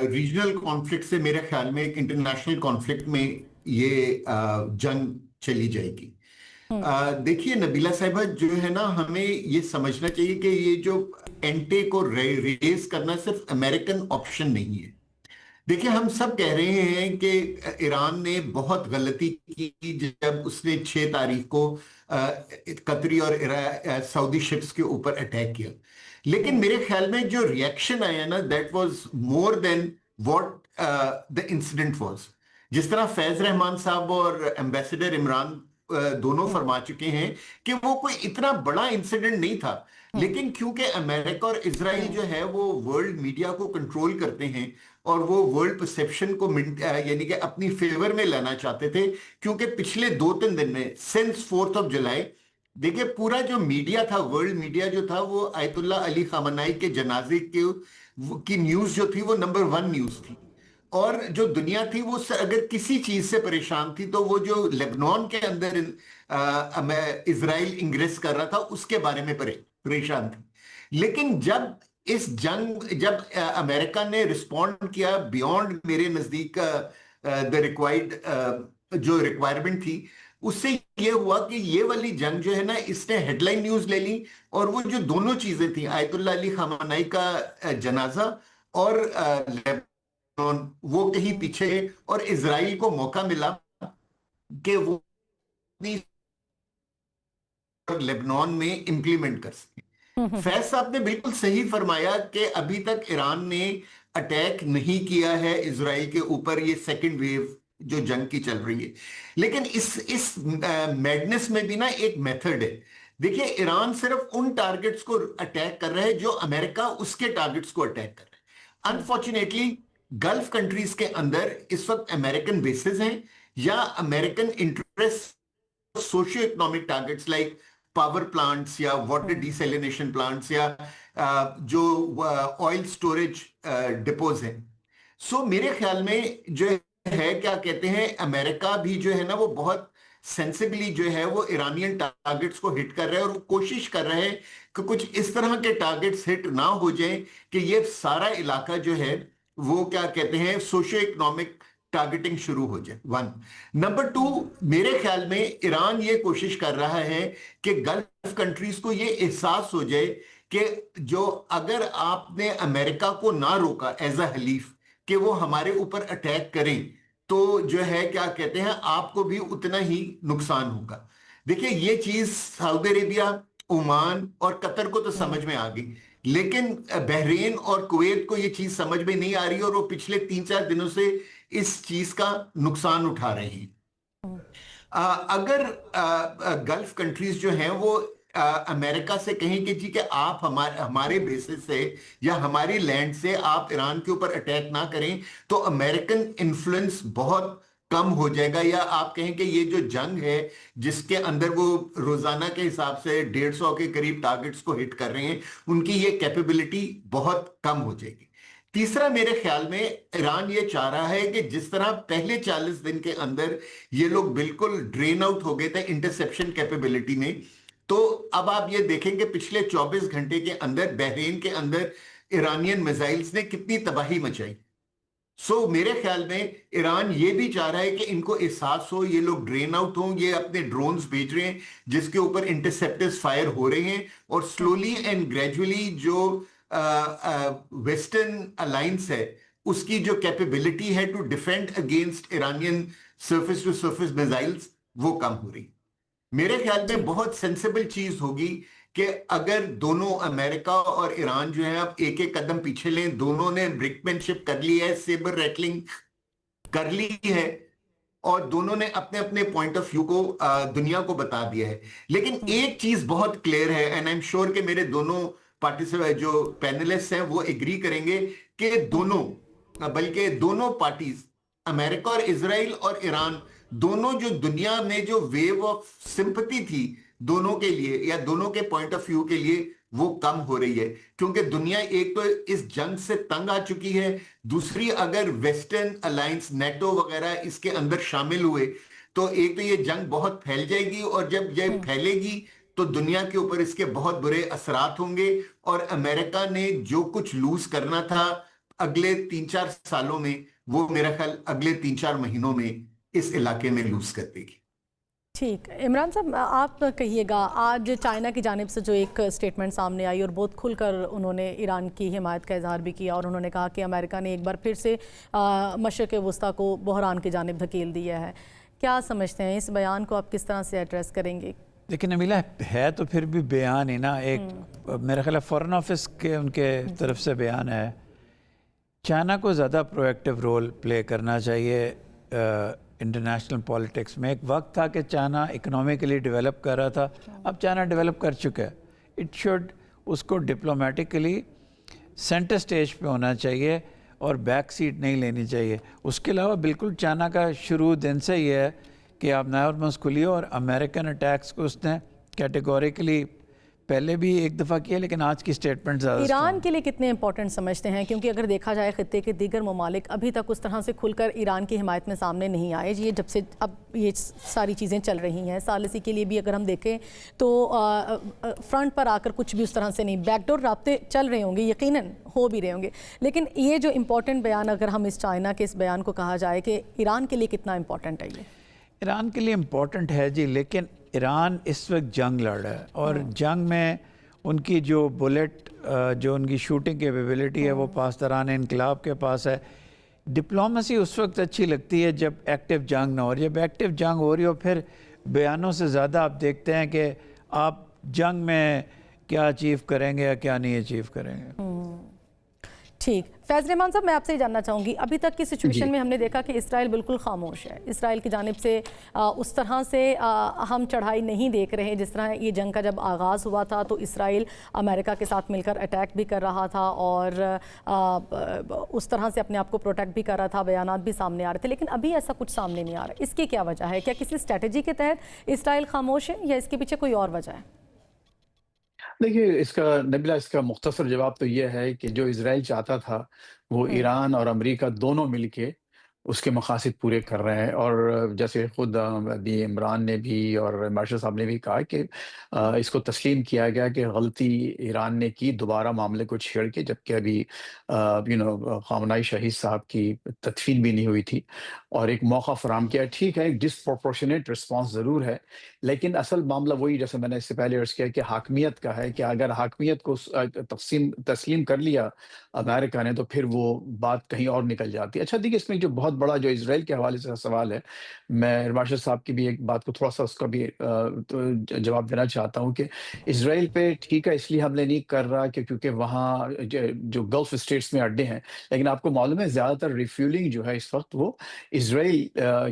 ریجنل کانفلکٹ سے میرے خیال میں ایک انٹرنیشنل کانفلکٹ میں یہ جنگ چلی جائے گی۔ دیکھیے نبیلہ صاحبہ، جو ہے نا، ہمیں یہ سمجھنا چاہیے کہ یہ جو اینٹے کو ریز کرنا صرف امریکن آپشن نہیں ہے۔ دیکھیں ہم سب کہہ رہے ہیں کہ ایران نے بہت غلطی کی جب اس نے 6 تاریخ کو قطری اور سعودی شپس کے اوپر اٹیک کیا، لیکن میرے خیال میں جو ریئیکشن آیا نا، that was more than what the incident was. جس طرح فیض رحمان صاحب اور ایمبیسڈر عمران دونوں فرما چکے ہیں کہ وہ کوئی اتنا بڑا انسیڈنٹ نہیں تھا، لیکن کیونکہ امریکہ اور اسرائیل جو ہے وہ ورلڈ میڈیا کو کنٹرول کرتے ہیں اور وہ ورلڈ پرسیپشن کو یعنی کہ اپنی فیور میں لانا چاہتے تھے، کیونکہ پچھلے 2-3 دن میں سنس 4 جولائی دیکھیں پورا جو میڈیا تھا، ورلڈ میڈیا جو تھا، وہ آیت اللہ علی خامنہئی کے جنازے کی نیوز جو تھی وہ نمبر 1 نیوز تھی، اور جو دنیا تھی وہ اگر کسی چیز سے پریشان تھی تو وہ جو لیبنان کے اندر اسرائیل انگریس کر رہا تھا اس کے بارے میں پریشان تھی۔ لیکن جب امریکہ نے رسپونڈ کیا بیونڈ میرے نزدیک جو ریکوائرمنٹ تھی، اس سے یہ ہوا کہ یہ والی جنگ جو ہے نا، اس نے ہیڈ لائن نیوز لے لی، اور وہ جو دونوں چیزیں تھیں، آیت اللہ علی خامنہئی کا جنازہ اور وہ کہیں پیچھے، اور اسرائیل کو موقع ملا کہ وہ لیبنان میں امپلیمنٹ کر سکیں۔ فیض صاحب نے بالکل صحیح فرمایا کہ ابھی تک ایران نے اٹیک نہیں کیا ہے اسرائیل کے اوپر، یہ سیکنڈ ویو جو جنگ کی چل رہی ہے، لیکن اس میڈنس میں بھی نا ایک میتھڈ ہے۔ دیکھیں ایران صرف ان ٹارگٹس کو اٹیک کر رہا ہے جو امریکہ اس کے ٹارگٹس کو اٹیک کر رہا ہے۔ انفارچونیٹلی गल्फ कंट्रीज के अंदर इस वक्त अमेरिकन बेसिस हैं या American interest socio economic targets like power plants या वाटर डिसैलिनेशन प्लांट्स या जो ऑयल स्टोरेज डिपोज हैं। सो मेरे ख्याल में जो है क्या कहते हैं, अमेरिका भी जो है ना वो बहुत सेंसिबली जो है वो ईरानियन टारगेट्स को हिट कर रहा है और वो कोशिश कर रहे हैं कि कुछ इस तरह के टारगेट्स हिट ना हो जाएं कि ये सारा इलाका जो है वो क्या कहते हैं सोशियो इकोनॉमिक टारगेटिंग शुरू हो जाए। 1 नंबर 2, मेरे ख्याल में ईरान ये कोशिश कर रहा है कि गल्फ कंट्रीज को ये एहसास हो जाए कि जो अगर आपने अमेरिका को ना रोका एज अ हलीफ कि वो हमारे ऊपर अटैक करें तो जो है क्या कहते हैं आपको भी उतना ही नुकसान होगा। देखिए ये चीज सऊदी अरेबिया, ओमान और कतर को तो समझ में आ गई, लेकिन बहरीन और कुवैत को ये चीज समझ में नहीं आ रही और वो पिछले 3-4 दिनों से इस चीज का नुकसान उठा रहे हैं। अगर गल्फ कंट्रीज जो हैं वो अमेरिका से कहें कि जी कि आप हमारे बेसिस से या हमारी लैंड से आप ईरान के ऊपर अटैक ना करें, तो अमेरिकन इन्फ्लुएंस बहुत कम हो जाएगा। या आप कहें कि ये जो जंग है जिसके अंदर वो रोजाना के हिसाब से 150 के करीब टारगेट्स को हिट कर रहे हैं, उनकी ये कैपेबिलिटी बहुत कम हो जाएगी। तीसरा, मेरे ख्याल में ईरान ये चाह रहा है कि जिस तरह पहले 40 दिन के अंदर ये लोग बिल्कुल ड्रेन आउट हो गए थे इंटरसेप्शन कैपेबिलिटी में, तो अब आप ये देखेंगे पिछले 24 घंटे के अंदर बहरीन के अंदर ईरानियन मिसाइल्स ने कितनी तबाही मचाई। सो मेरे ख्याल में ईरान ये भी चाह रहा है कि इनको एहसास हो, ये लोग ड्रेन आउट हों, ये अपने ड्रोन्स भेज रहे हैं जिसके ऊपर इंटरसेप्टर्स फायर हो रहे हैं और स्लोली एंड ग्रेजुअली जो वेस्टर्न अलायंस है उसकी जो कैपेबिलिटी है to defend against Iranian surface to surface missiles वो कम हो रही। मेरे ख्याल में बहुत सेंसिबल चीज होगी कि अगर दोनों अमेरिका और ईरान जो है अब एक एक कदम पीछे लें, दोनों ने ब्रिकमैनशिप कर ली है, सेबर रैटलिंग कर ली है और दोनों ने अपने अपने पॉइंट ऑफ व्यू को दुनिया को बता दिया है। लेकिन एक चीज बहुत क्लियर है एंड आई एम श्योर कि मेरे दोनों पार्टिसिपेंट जो पैनलिस्ट हैं वो एग्री करेंगे कि बल्कि दोनों पार्टीज अमेरिका और इजराइल और ईरान दोनों जो दुनिया में जो वेव ऑफ सिंपैथी थी दोनों के लिए या दोनों के पॉइंट ऑफ व्यू के लिए वो कम हो रही है, क्योंकि दुनिया एक तो इस जंग से तंग आ चुकी है, दूसरी अगर वेस्टर्न अलायंस नेटो वगैरह इसके अंदर शामिल हुए तो एक तो ये जंग बहुत फैल जाएगी और जब ये फैलेगी तो दुनिया के ऊपर इसके बहुत बुरे असरात होंगे और अमेरिका ने जो कुछ लूज करना था अगले 3-4 सालों में वो मेरा ख्याल अगले 3-4 महीनों में इस इलाके में लूज कर देगी। ठीक, इमरान साहब आप कहिएगा, आज चाइना की जानिब से जो एक स्टेटमेंट सामने आई और बहुत खुलकर उन्होंने ईरान की हिमायत का इजहार भी किया और उन्होंने कहा कि अमेरिका ने एक बार फिर से मशरिक़ वस्ता को बहरान की जानिब धकेल दिया है, क्या समझते हैं इस बयान को आप किस तरह से एड्रेस करेंगे? लेकिन नबीला है तो फिर भी बयान ही ना, एक मेरा ख्याल फॉरेन ऑफिस के उनके तरफ से बयान है। चाइना को ज़्यादा प्रोएक्टिव रोल प्ले करना चाहिए इंटरनेशनल पॉलिटिक्स में। एक वक्त था कि चाइना इकोनॉमिकली डेवलप कर रहा था, अब चाइना डेवलप कर चुका है। इट शुड उसको डिप्लोमेटिकली सेंटर स्टेज पे होना चाहिए और बैक सीट नहीं लेनी चाहिए। उसके अलावा बिल्कुल चाइना का शुरू दिन से ही है कि आप नॉर्मस खुलिए और अमेरिकन अटैक्स को उसने कैटेगोरिकली पहले भी एक दफ़ा किया, लेकिन आज की स्टेटमेंट ज़्यादा ईरान के लिए कितने इंपॉर्टेंट समझते हैं? क्योंकि अगर देखा जाए खित्ते के दीगर ममालिक अभी तक उस तरह से खुलकर ईरान की हिमायत में सामने नहीं आए। ये जब से अब ये सारी चीज़ें चल रही हैं, सालिसी के लिए भी अगर हम देखें तो फ्रंट पर आकर कुछ भी उस तरह से नहीं, बैकडोर राब्ते चल रहे होंगे, यकीनन हो भी रहे होंगे, लेकिन ये जो इम्पोर्टेंट बयान अगर हम इस चाइना के इस बयान को कहा जाए कि ईरान के लिए कितना इम्पोर्टेंट है ये? ईरान के लिए इम्पोर्टेंट है जी, लेकिन ईरान इस वक्त जंग लड़ रहा है और जंग में उनकी जो बुलेट जो उनकी शूटिंग कैपेबिलिटी है वो पासदारान इनकलाब के पास है। डिप्लोमेसी उस वक्त अच्छी लगती है जब एक्टिव जंग ना हो। जब एक्टिव जंग हो रही हो फिर बयानों से ज़्यादा आप देखते हैं कि आप जंग में क्या अचीव करेंगे या क्या नहीं अचीव करेंगे। ٹھیک، فیض رحمان صاحب میں آپ سے یہ جاننا چاہوں گی، ابھی تک کی جی سچویشن میں ہم نے دیکھا کہ اسرائیل بالکل خاموش ہے، اسرائیل کی جانب سے اس طرح سے ہم چڑھائی نہیں دیکھ رہے جس طرح یہ جنگ کا جب آغاز ہوا تھا تو اسرائیل امریکہ کے ساتھ مل کر اٹیک بھی کر رہا تھا اور اس طرح سے اپنے آپ کو پروٹیکٹ بھی کر رہا تھا، بیانات بھی سامنے آ رہے تھے، لیکن ابھی ایسا کچھ سامنے نہیں آ رہا، اس کی کیا وجہ ہے؟ کیا کسی اسٹریٹجی کے تحت اسرائیل خاموش ہے یا اس کے پیچھے کوئی اور وجہ ہے؟ دیکھیے، اس کا مختصر جواب تو یہ ہے کہ جو اسرائیل چاہتا تھا وہ ایران اور امریکہ دونوں مل کے اس کے مقاصد پورے کر رہے ہیں، اور جیسے خود ابھی عمران نے بھی اور مارشل صاحب نے بھی کہا کہ اس کو تسلیم کیا گیا کہ غلطی ایران نے کی دوبارہ معاملے کو چھیڑ کے، جبکہ ابھی خامنائی شہید صاحب کی تدفین بھی نہیں ہوئی تھی، اور ایک موقع فراہم کیا۔ ٹھیک ہے، ایک ڈسپروپورشنیٹ رسپانس ضرور ہے، لیکن اصل معاملہ وہی جیسے میں نے اس سے پہلے عرض کیا کہ حاکمیت کا ہے، کہ اگر حاکمیت کو تسلیم کر لیا امریکہ نے تو پھر وہ بات کہیں اور نکل جاتی ہے۔ اچھا دیکھیے، اس میں جو بہت بڑا جو اسرائیل کے حوالے سے سوال ہے، میں مارشل صاحب کی بھی ایک بات کو تھوڑا سا اس کا بھی جواب دینا چاہتا ہوں کہ اسرائیل پہ ٹھیک ہے اس لیے حملے نہیں کر رہا کہ کیونکہ وہاں جو گلف اسٹیٹس میں اڈے ہیں، لیکن آپ کو معلوم ہے زیادہ تر ریفیولنگ جو ہے اس وقت وہ اسرائیل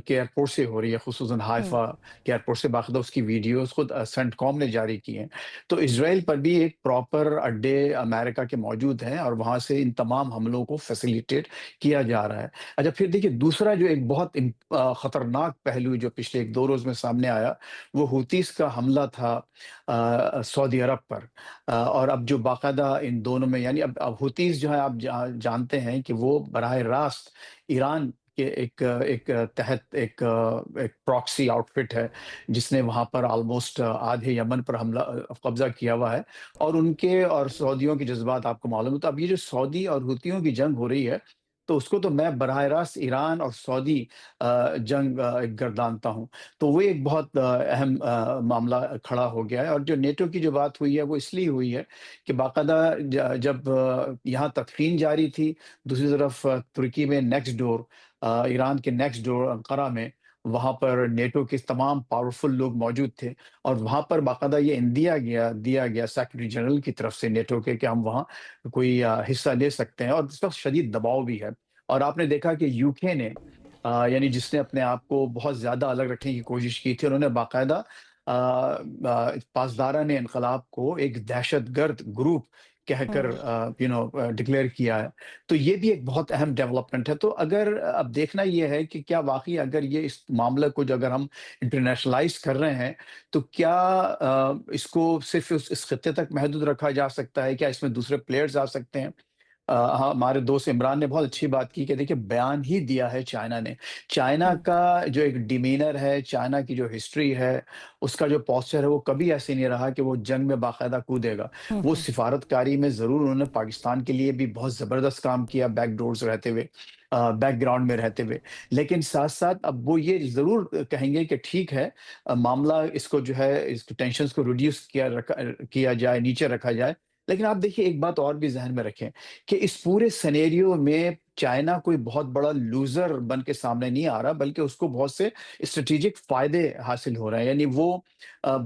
کے ایئرپورٹ سے ہو رہی ہے، خصوصاً ہائفا کے ایئرپورٹ سے، باقاعدہ اس کی ویڈیوز خود سینٹ کام نے جاری کی ہیں۔ تو اسرائیل پر بھی ایک پراپر اڈے امریکہ کے موجود ہیں اور وہاں سے ان تمام حملوں کو فیسیلیٹیٹ کیا جا رہا ہے۔ اچھا پھر دیکھیے، دوسرا جو ایک بہت خطرناک پہلو جو پچھلے 1-2 روز میں سامنے آیا، وہ ہوتیز کا حملہ تھا سعودی عرب پر، اور اب جو باقاعدہ ان دونوں میں، یعنی اب ہوتیز جو ہے آپ جانتے ہیں کہ وہ براہ راست ایران کے ایک تحت ایک پراکسی آؤٹ فٹ ہے جس نے وہاں پر آلموسٹ آدھے یمن پر حملہ قبضہ کیا ہوا ہے، اور ان کے اور سعودیوں کے جذبات آپ کو معلوم ہے۔ تو اب یہ جو سعودی اور ہوتیوں کی جنگ ہو رہی ہے تو اس کو تو میں براہ راست ایران اور سعودی جنگ گردانتا ہوں، تو وہ ایک بہت اہم معاملہ کھڑا ہو گیا ہے۔ اور جو نیٹو کی جو بات ہوئی ہے وہ اس لیے ہوئی ہے کہ باقاعدہ جب یہاں تدفین جاری تھی، دوسری طرف ترکی میں نیکسٹ ڈور، ایران کے نیکسٹ ڈور انقرہ میں، وہاں پر نیٹو کے تمام پاورفل لوگ موجود تھے، اور وہاں پر باقاعدہ یہ دیا گیا سیکرٹری جنرل کی طرف سے نیٹو کے کہ ہم وہاں کوئی حصہ لے سکتے ہیں، اور اس وقت شدید دباؤ بھی ہے۔ اور آپ نے دیکھا کہ یو کے نے یعنی جس نے اپنے آپ کو بہت زیادہ الگ رکھنے کی کوشش کی تھی، انہوں نے باقاعدہ پاسداران انقلاب کو ایک دہشت گرد گروپ کہہ کر ڈکلیئر کیا ہے۔ تو یہ بھی ایک بہت اہم ڈیولپمنٹ ہے۔ تو اگر اب دیکھنا یہ ہے کہ کیا واقعی اگر یہ اس معاملے کو جو اگر ہم انٹرنیشنلائز کر رہے ہیں تو کیا اس کو صرف اس خطے تک محدود رکھا جا سکتا ہے؟ کیا اس میں دوسرے پلیئرز آ سکتے ہیں؟ ہمارے دوست عمران نے بہت اچھی بات کی کہ دیکھیں بیان ہی دیا ہے چائنا نے۔ چائنا کا جو ایک ڈیمینر ہے، چائنا کی جو ہسٹری ہے، اس کا جو پوسچر ہے، وہ کبھی ایسے نہیں رہا کہ وہ جنگ میں باقاعدہ کودے گا۔ وہ سفارتکاری میں ضرور انہوں نے پاکستان کے لیے بھی بہت زبردست کام کیا، بیک ڈورز رہتے ہوئے، بیک گراؤنڈ میں رہتے ہوئے، لیکن ساتھ ساتھ اب وہ یہ ضرور کہیں گے کہ ٹھیک ہے، معاملہ اس کو جو ہے اس ٹینشنز کو ریڈیوس کیا جائے، نیچے رکھا جائے۔ لیکن آپ دیکھیے ایک بات اور بھی ذہن میں رکھیں کہ اس پورے سینیریو میں چائنا کوئی بہت بڑا لوزر بن کے سامنے نہیں آ رہا، بلکہ اس کو بہت سے اسٹریٹجک فائدے حاصل ہو رہے ہیں۔ یعنی وہ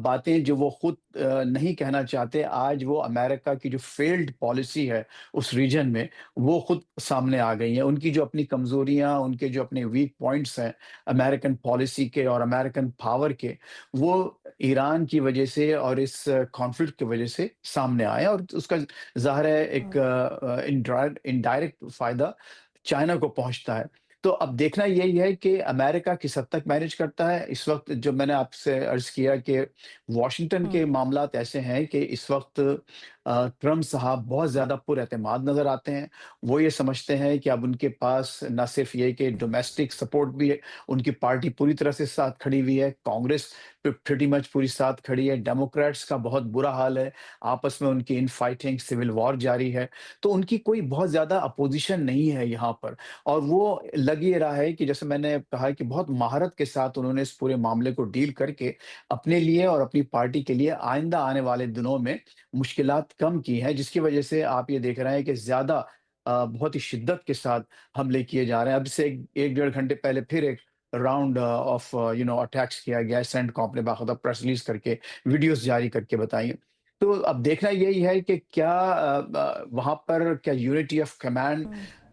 باتیں جو وہ خود نہیں کہنا چاہتے، آج وہ امریکہ کی جو فیلڈ پالیسی ہے اس ریجن میں، وہ خود سامنے آ گئی ہیں۔ ان کی جو اپنی کمزوریاں، ان کے جو اپنے ویک پوائنٹس ہیں امریکن پالیسی کے اور امریکن پاور کے، وہ ایران کی وجہ سے اور اس کانفلکٹ کی وجہ سے سامنے آئے، اور اس کا ظاہر ہے ایک انڈائریکٹ فائدہ چائنا کو پہنچتا ہے۔ تو اب دیکھنا یہی ہے کہ امریکہ کس حد تک مینج کرتا ہے۔ اس وقت جو میں نے آپ سے عرض کیا کہ واشنگٹن کے معاملات ایسے ہیں کہ اس وقت ٹرمپ صاحب بہت زیادہ پر اعتماد نظر آتے ہیں۔ وہ یہ سمجھتے ہیں کہ اب ان کے پاس نہ صرف یہ کہ ڈومیسٹک سپورٹ بھی ہے، ان کی پارٹی پوری طرح سے ساتھ کھڑی ہوئی ہے، کانگریس پریٹی مچ پوری ساتھ کھڑی ہے، ڈیموکریٹس کا بہت برا حال ہے، آپس میں ان کی ان فائٹنگ، سول وار جاری ہے۔ تو ان کی کوئی بہت زیادہ اپوزیشن نہیں ہے یہاں پر، اور وہ لگ یہ رہا ہے کہ جیسے میں نے کہا کہ بہت مہارت کے ساتھ انہوں نے اس پورے معاملے کو ڈیل کر کے اپنے لیے اور اپنی پارٹی کے لیے آئندہ آنے والے دنوں میں مشکلات کم کی ہیں، جس کی وجہ سے آپ یہ دیکھ رہے ہیں کہ زیادہ بہت ہی شدت کے ساتھ حملے کیے جا رہے ہیں۔ اب سے 1-1.5 گھنٹے پہلے پھر ایک راؤنڈ آف اٹیکس کیا گیا ہے، سینٹ کاپ نے باقاعدہ پریس ریلیز کر کے ویڈیوز جاری کر کے بتائی ہیں۔ تو اب دیکھنا یہی ہے کہ کیا وہاں پر کیا یونٹی آف کمانڈ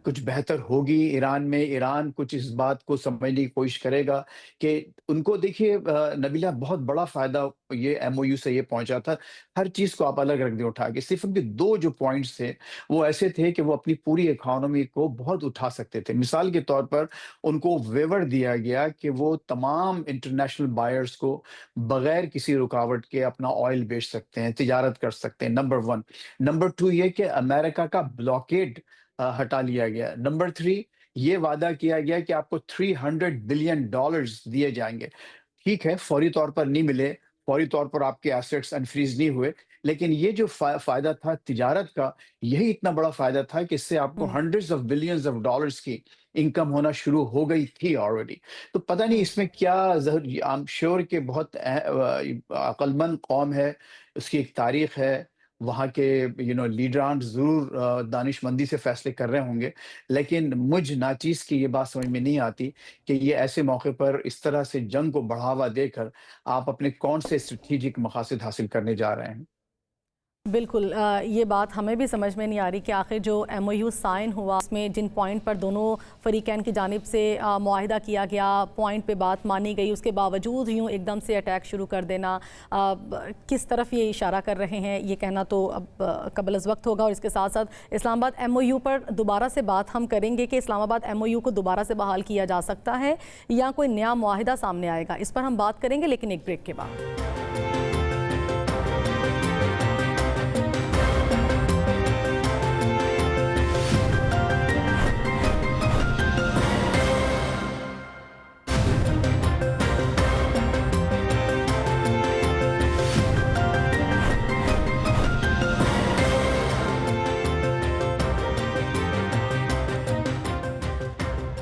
کچھ بہتر ہوگی ایران میں. ایران کچھ اس بات کو سمجھنے کی کوشش کرے گا کہ ان کو دیکھیے نبیلہ بہت بڑا فائدہ یہ ایم او یو سے یہ پہنچا تھا. ہر چیز کو آپ الگ رکھ دیں اٹھا کے, صرف ان کے 2 جو پوائنٹس تھے وہ ایسے تھے کہ وہ اپنی پوری اکانومی کو بہت اٹھا سکتے تھے. مثال کے طور پر ان کو ویور دیا گیا کہ وہ تمام انٹرنیشنل بائرز کو بغیر کسی رکاوٹ کے اپنا آئل بیچ سکتے ہیں, تجارت کر سکتے ہیں. نمبر 1. نمبر 2 یہ کہ امریکہ کا بلاکیڈ ہٹا لیا گیا. نمبر 3 یہ وعدہ کیا گیا کہ آپ کو $300 بلین دیے جائیں گے. ٹھیک ہے, فوری طور پر نہیں ملے, فوری طور پر آپ کے ایسٹس انفریز نہیں ہوئے, لیکن یہ جو فائدہ تھا تجارت کا, یہی اتنا بڑا فائدہ تھا کہ اس سے آپ کو hundreds of billions of dollars کی انکم ہونا شروع ہو گئی تھی آلریڈی. تو پتہ نہیں اس میں کیا آئی ایم شیور کہ بہت عقل مند قوم ہے, اس کی ایک تاریخ ہے, وہاں کے لیڈران ضرور دانش مندی سے فیصلے کر رہے ہوں گے, لیکن مجھ ناچیز کی یہ بات سمجھ میں نہیں آتی کہ یہ ایسے موقع پر اس طرح سے جنگ کو بڑھاوا دے کر آپ اپنے کون سے اسٹریٹجک مقاصد حاصل کرنے جا رہے ہیں. بالکل یہ بات ہمیں بھی سمجھ میں نہیں آ رہی کہ آخر جو ایم او یو سائن ہوا اس میں جن پوائنٹ پر دونوں فریقین کی جانب سے معاہدہ کیا گیا, پوائنٹ پہ بات مانی گئی, اس کے باوجود یوں ایک دم سے اٹیک شروع کر دینا, کس طرف یہ اشارہ کر رہے ہیں یہ کہنا تو اب قبل از وقت ہوگا. اور اس کے ساتھ ساتھ اسلام آباد ایم او یو پر دوبارہ سے بات ہم کریں گے کہ اسلام آباد ایم او یو کو دوبارہ سے بحال کیا جا سکتا ہے یا کوئی نیا معاہدہ سامنے آئے گا, اس پر ہم بات کریں گے لیکن ایک بریک کے بعد.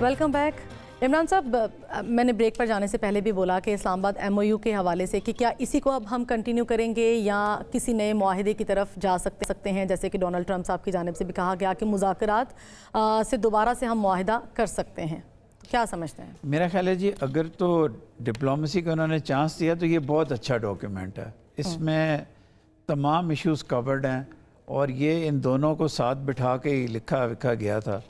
Welcome back. عمران صاحب, میں نے بریک پر جانے سے پہلے بھی بولا کہ اسلام آباد ایم او یو کے حوالے سے کہ کیا اسی کو اب ہم کنٹینیو کریں گے یا کسی نئے معاہدے کی طرف جا سکتے ہیں, جیسے کہ ڈونلڈ ٹرمپ صاحب کی جانب سے بھی کہا گیا کہ مذاکرات سے دوبارہ سے ہم معاہدہ کر سکتے ہیں. کیا سمجھتے ہیں؟ میرا خیال ہے جی, اگر تو ڈپلومیسی کو انہوں نے چانس دیا تو یہ بہت اچھا ڈاکیومنٹ ہے. اس میں تمام ایشوز کورڈ ہیں اور یہ ان دونوں کو ساتھ بٹھا کے ہی لکھا گیا تھا.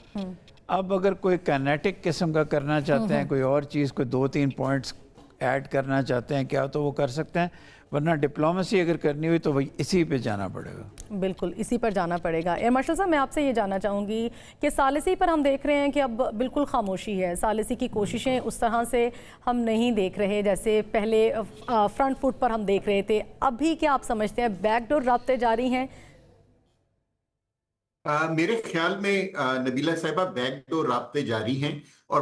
اب اگر کوئی کائنیٹک قسم کا کرنا چاہتے ہیں, کوئی اور چیز, کوئی 2-3 پوائنٹس ایڈ کرنا چاہتے ہیں کیا, تو وہ کر سکتے ہیں, ورنہ ڈپلومیسی اگر کرنی ہوئی تو اسی پہ جانا پڑے گا. بالکل اسی پر جانا پڑے گا. ایئر مارشل صاحب, میں آپ سے یہ جاننا چاہوں گی کہ ثالثی پر ہم دیکھ رہے ہیں کہ اب بالکل خاموشی ہے, ثالثی کی کوششیں اس طرح سے ہم نہیں دیکھ رہے جیسے پہلے فرنٹ فٹ پر ہم دیکھ رہے تھے. ابھی کیا آپ سمجھتے ہیں بیک ڈور رابطے جاری ہیں؟ میرے خیال میں نبیلہ صاحبہ بیک ڈور رابطے جاری ہیں, اور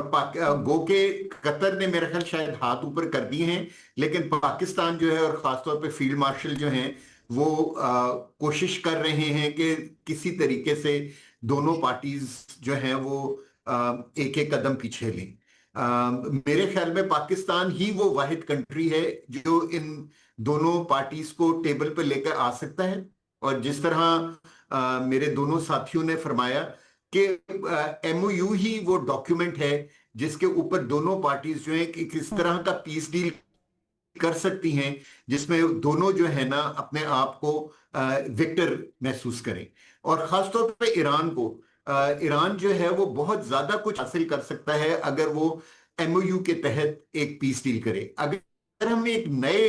گو کہ قطر نے میرا خیال شاید ہاتھ اوپر کر دیے ہیں, لیکن پاکستان جو ہے اور خاص طور پہ فیلڈ مارشل جو ہیں وہ کوشش کر رہے ہیں کہ کسی طریقے سے دونوں پارٹیز جو ہیں وہ ایک ایک قدم پیچھے لیں. میرے خیال میں پاکستان ہی وہ واحد کنٹری ہے جو ان دونوں پارٹیز کو ٹیبل پہ لے کر آ سکتا ہے. اور جس طرح میرے دونوں ساتھیوں نے فرمایا کہ ایم او یو ہی وہ ڈاکیومنٹ ہے جس کے اوپر دونوں پارٹیز جو ہیں کہ کس طرح کا پیس ڈیل کر سکتی ہیں جس میں دونوں جو ہے نا اپنے آپ کو وکٹر محسوس کریں. اور خاص طور پہ ایران جو ہے وہ بہت زیادہ کچھ حاصل کر سکتا ہے اگر وہ ایم او یو کے تحت ایک پیس ڈیل کرے. اگر ہم ایک نئے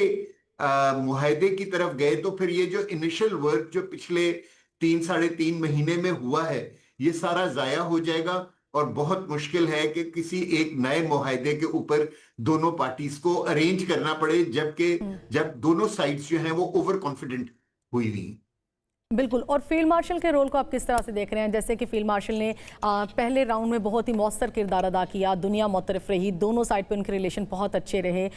معاہدے کی طرف گئے تو پھر یہ جو انیشل ورک جو پچھلے 3-3.5 مہینے میں ہوا ہے یہ سارا ضائع ہو جائے گا, اور بہت مشکل ہے کہ کسی ایک نئے معاہدے کے اوپر دونوں پارٹیز کو ارینج کرنا پڑے جب دونوں سائڈز جو ہیں وہ اوور کانفیڈنٹ ہوئی ہوئی. بالکل. اور فیلڈ مارشل کے رول کو آپ کس طرح سے دیکھ رہے ہیں؟ جیسے کہ فیلڈ مارشل نے پہلے راؤنڈ میں بہت ہی مؤثر کردار ادا کیا, دنیا معترف رہی, دونوں سائڈ پہ ان کے ریلیشن بہت اچھے رہے,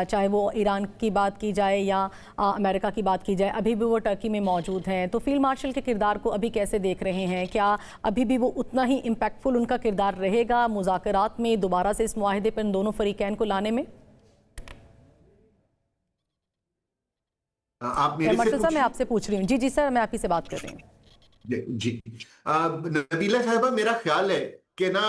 چاہے وہ ایران کی بات کی جائے یا امریکہ کی بات کی جائے. ابھی بھی وہ ٹرکی میں موجود ہیں, تو فیلڈ مارشل کے کردار کو ابھی کیسے دیکھ رہے ہیں؟ کیا ابھی بھی وہ اتنا ہی امپیکٹفل ان کا کردار رہے گا مذاکرات میں دوبارہ سے اس معاہدے پر ان دونوں فریقین کو لانے میں؟ مارشل صاحب میں آپ سے پوچھ رہی ہوں. جی سر, میں آپ ہی سے بات کر رہی ہوں. جی نبیلہ صاحبہ, میرا خیال ہے کہ نا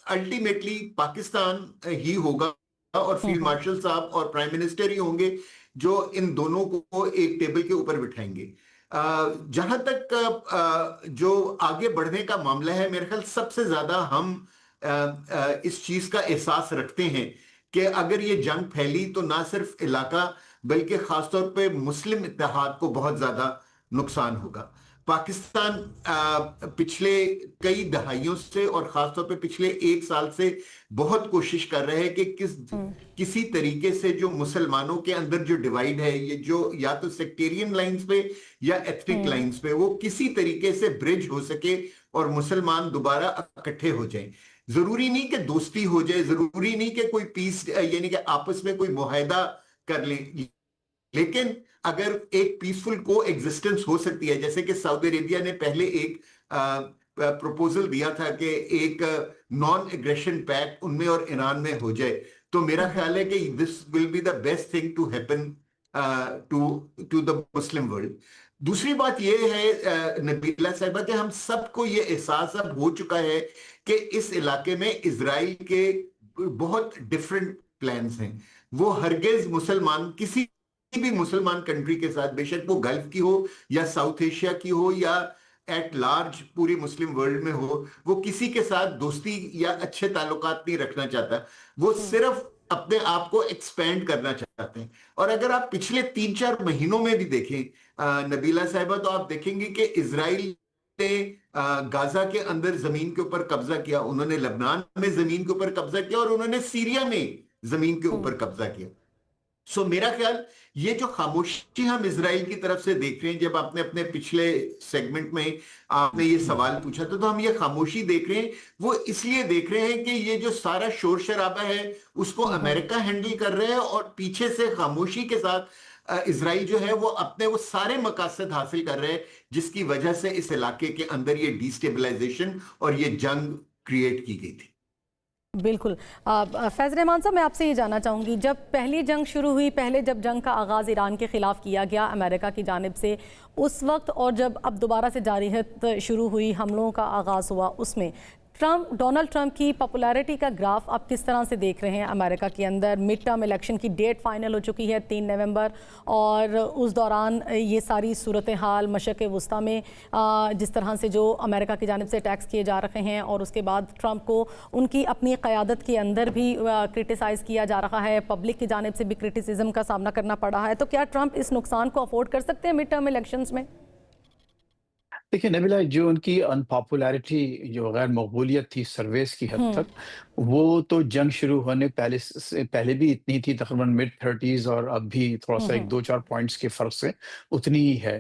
الٹیمیٹلی پاکستان ہی ہوگا اور فیلڈ مارشل صاحب اور پرائم منسٹر ہی ہوں گے جو ان دونوں کو ایک ٹیبل کے اوپر بٹھائیں گے. जहां तक जो आगे बढ़ने का मामला है, मेरे ख्याल सबसे ज्यादा हम इस चीज का एहसास रखते हैं कि अगर ये जंग फैली तो ना सिर्फ इलाका बल्कि खासतौर पे मुस्लिम इत्तेहाद को बहुत ज्यादा नुकसान होगा। पाकिस्तान पिछले कई दहाइयों से और खासतौर पे पिछले 1 साल से बहुत कोशिश कर रहे हैं कि किसी तरीके से जो मुसलमानों के अंदर जो डिवाइड है, ये जो या तो सेक्टेरियन लाइंस पे या एथनिक लाइंस पे, वो किसी तरीके से ब्रिज हो सके और मुसलमान दोबारा इकट्ठे हो जाएं। जरूरी नहीं कि दोस्ती हो जाए, जरूरी नहीं कि कोई पीस यानी कि आपस में कोई मुआहदा कर लें, लेकिन अगर एक पीसफुल को एग्जिस्टेंस हो सकती है, जैसे कि सऊदी अरेबिया ने पहले एक प्रपोजल दिया था कि एक नॉन एग्रेशन पैक्ट उनमें और ईरान में हो जाए, तो मेरा ख्याल है कि this will be the best thing to happen to the Muslim world. दूसरी बात यह है नबीला साहिबा कि हम सबको ये एहसास अब हो चुका है कि इस इलाके में इजराइल के बहुत डिफरेंट प्लान्स हैं। वो हरगिज मुसलमान किसी भी मुसलमान कंट्री के साथ, बेशक वो गल्फ की हो या साउथ एशिया की हो या एट लार्ज पूरी मुस्लिम वर्ल्ड में हो, वो किसी के साथ दोस्ती या अच्छे ताल्लुकात नहीं रखना चाहता। वो सिर्फ अपने आप को एक्सपेंड करना चाहते हैं। और अगर आप पिछले 3-4 महीनों में भी देखें नबीला साहिबा, तो आप देखेंगे कि इजराइल ने गाजा के अंदर जमीन के ऊपर कब्जा किया, उन्होंने लबनान में जमीन के ऊपर कब्जा किया और उन्होंने सीरिया में जमीन के ऊपर कब्जा किया। सो मेरा ख्याल ये जो खामोशी हम इजराइल की तरफ से देख रहे हैं, जब आपने अपने पिछले सेगमेंट में आपने ये सवाल पूछा था, तो हम ये खामोशी देख रहे हैं, वो इसलिए देख रहे हैं कि ये जो सारा शोर शराबा है उसको अमेरिका हैंडल कर रहे हैं और पीछे से खामोशी के साथ इजराइल जो है वो अपने वो सारे मकासद हासिल कर रहे हैं जिसकी वजह से इस इलाके के अंदर ये डिस्टेबलाइजेशन और ये जंग क्रिएट की गई थी। बिल्कुल। फैज़ रहमान साहब, मैं आपसे ये जानना चाहूँगी, जब पहली जंग शुरू हुई, पहले जब जंग का आगाज़ ईरान के ख़िलाफ़ किया गया अमेरिका की जानिब से, उस वक्त और जब अब दोबारा से जारियत शुरू हुई, हमलों का आगाज़ हुआ, उसमें डोनाल्ड ट्रंप की पॉपुलैरिटी का ग्राफ आप किस तरह से देख रहे हैं अमेरिका के अंदर? मिड टर्म इलेक्शन की डेट फाइनल हो चुकी है 3 नवंबर, और उस दौरान ये सारी सूरत हाल मशरक़ वस्ती में जिस तरह से जो अमेरिका की जानिब से टैक्स किए जा रहे हैं, और उसके बाद ट्रंप को उनकी अपनी क़यादत के अंदर भी क्रिटिसाइज़ किया जा रहा है, पब्लिक की जानिब से भी क्रिटिसिज्म का सामना करना पड़ रहा है, तो क्या ट्रंप इस नुकसान को अफोर्ड कर सकते हैं मिड टर्म इलेक्शंस में? देखिए नबीला, जो उनकी अनपॉपुलैरिटी, जो गैर मकबूलियत थी सर्वेस की हद तक, वो तो जंग शुरू होने पहले से पहले भी इतनी थी, तकरीबन मिड 30s, और अब भी थोड़ा सा 1-2-4 पॉइंट्स के फ़र्क से उतनी ही है।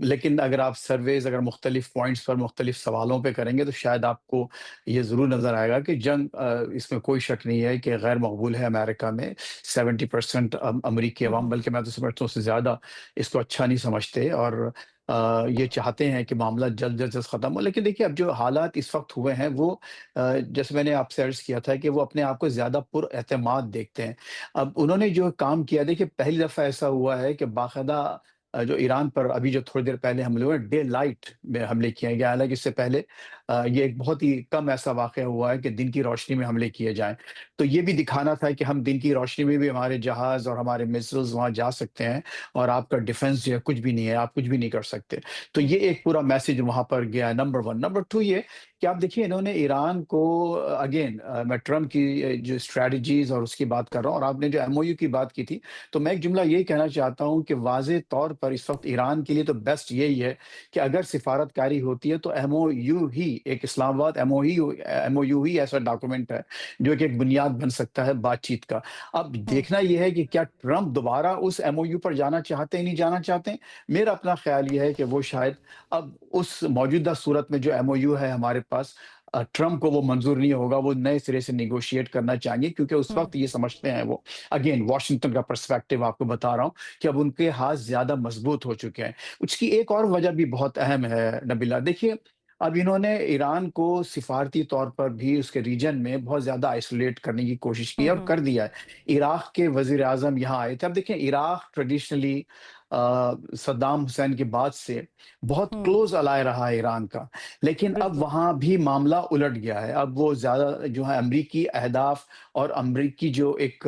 लेकिन अगर आप सर्वेज अगर मुख्तलिफ पॉइंट्स पर मुख्तलिफ सवालों पे करेंगे तो शायद आपको ये ज़रूर नज़र आएगा कि जंग, इसमें कोई शक नहीं है कि गैर मकबूल है अमेरिका में। 70% अमरीकी अवाम, बल्कि मैं तो समझता हूँ उससे ज़्यादा, इसको अच्छा नहीं समझते और ये चाहते हैं कि मामला जल्द से जल्द ख़त्म हो। लेकिन देखिए, अब जो हालात इस वक्त हुए हैं वो, जैसे मैंने आपसे अर्ज़ किया था कि वो अपने आप को ज़्यादा पुरएतमाद देखते हैं। अब उन्होंने जो काम किया, देखिए पहली दफ़ा ऐसा हुआ है कि बाकायदा जो ईरान पर अभी जो थोड़ी देर पहले हमले हुए, डे लाइट में हमले किए गए। हालांकि इससे पहले ये एक बहुत ही कम ऐसा वाक़या हुआ है कि दिन की रोशनी में हमले किए जाएं। तो ये भी दिखाना था कि हम दिन की रोशनी में भी, हमारे जहाज़ और हमारे मिसाइल्स वहाँ जा सकते हैं और आपका डिफेंस जो है कुछ भी नहीं है, आप कुछ भी नहीं कर सकते। तो ये एक पूरा मैसेज वहाँ पर गया, नंबर 1। नंबर 2 ये कि आप देखिए, इन्होंने ईरान को, अगेन मैं ट्रम्प की जो स्ट्रैटेजीज और उसकी बात कर रहा हूँ, और आपने जो एमओयू की बात की थी, तो मैं एक जुमला यही कहना चाहता हूँ कि वाज़ेह तौर पर इस वक्त ईरान के लिए तो बेस्ट यही है कि अगर सिफारतकारी होती है तो एमओयू ही, एक इस्लामाबाद एमओयू ही ऐसा डॉक्यूमेंट है जो कि एक बुनियाद बन सकता है बातचीत का। अब देखना यह है कि क्या ट्रम्प दोबारा उस एमओयू पर जाना चाहते हैं, नहीं जाना चाहते हैं। मेरा अपना ख्याल यह है कि वो शायद अब उस मौजूदा सूरत में जो एमओयू है हमारे पास, ट्रम्प को वो मंजूर नहीं होगा, वो नए सिरे से निगोशिएट करना चाहेंगे, क्योंकि उस वक्त ये समझते हैं वो, अगेन वाशिंगटन का पर्सपेक्टिव आपको बता रहा हूं, कि अब उनके हाथ ज्यादा मजबूत हो चुके हैं। उसकी एक और वजह भी बहुत अहम है नबीला। देखिए, अब इन्होंने ईरान को सिफारती तौर पर भी उसके रीजन में बहुत ज्यादा आइसोलेट करने की कोशिश की है और कर दिया है। इराक के वजीर आजम यहाँ आए थे। अब देखें, इराक ट्रेडिशनली صدام حسین کے بعد سے بہت کلوز الائے رہا ہے ایران کا، لیکن اب وہاں بھی معاملہ الٹ گیا ہے۔ اب وہ زیادہ جو ہے امریکی اہداف اور امریکی جو ایک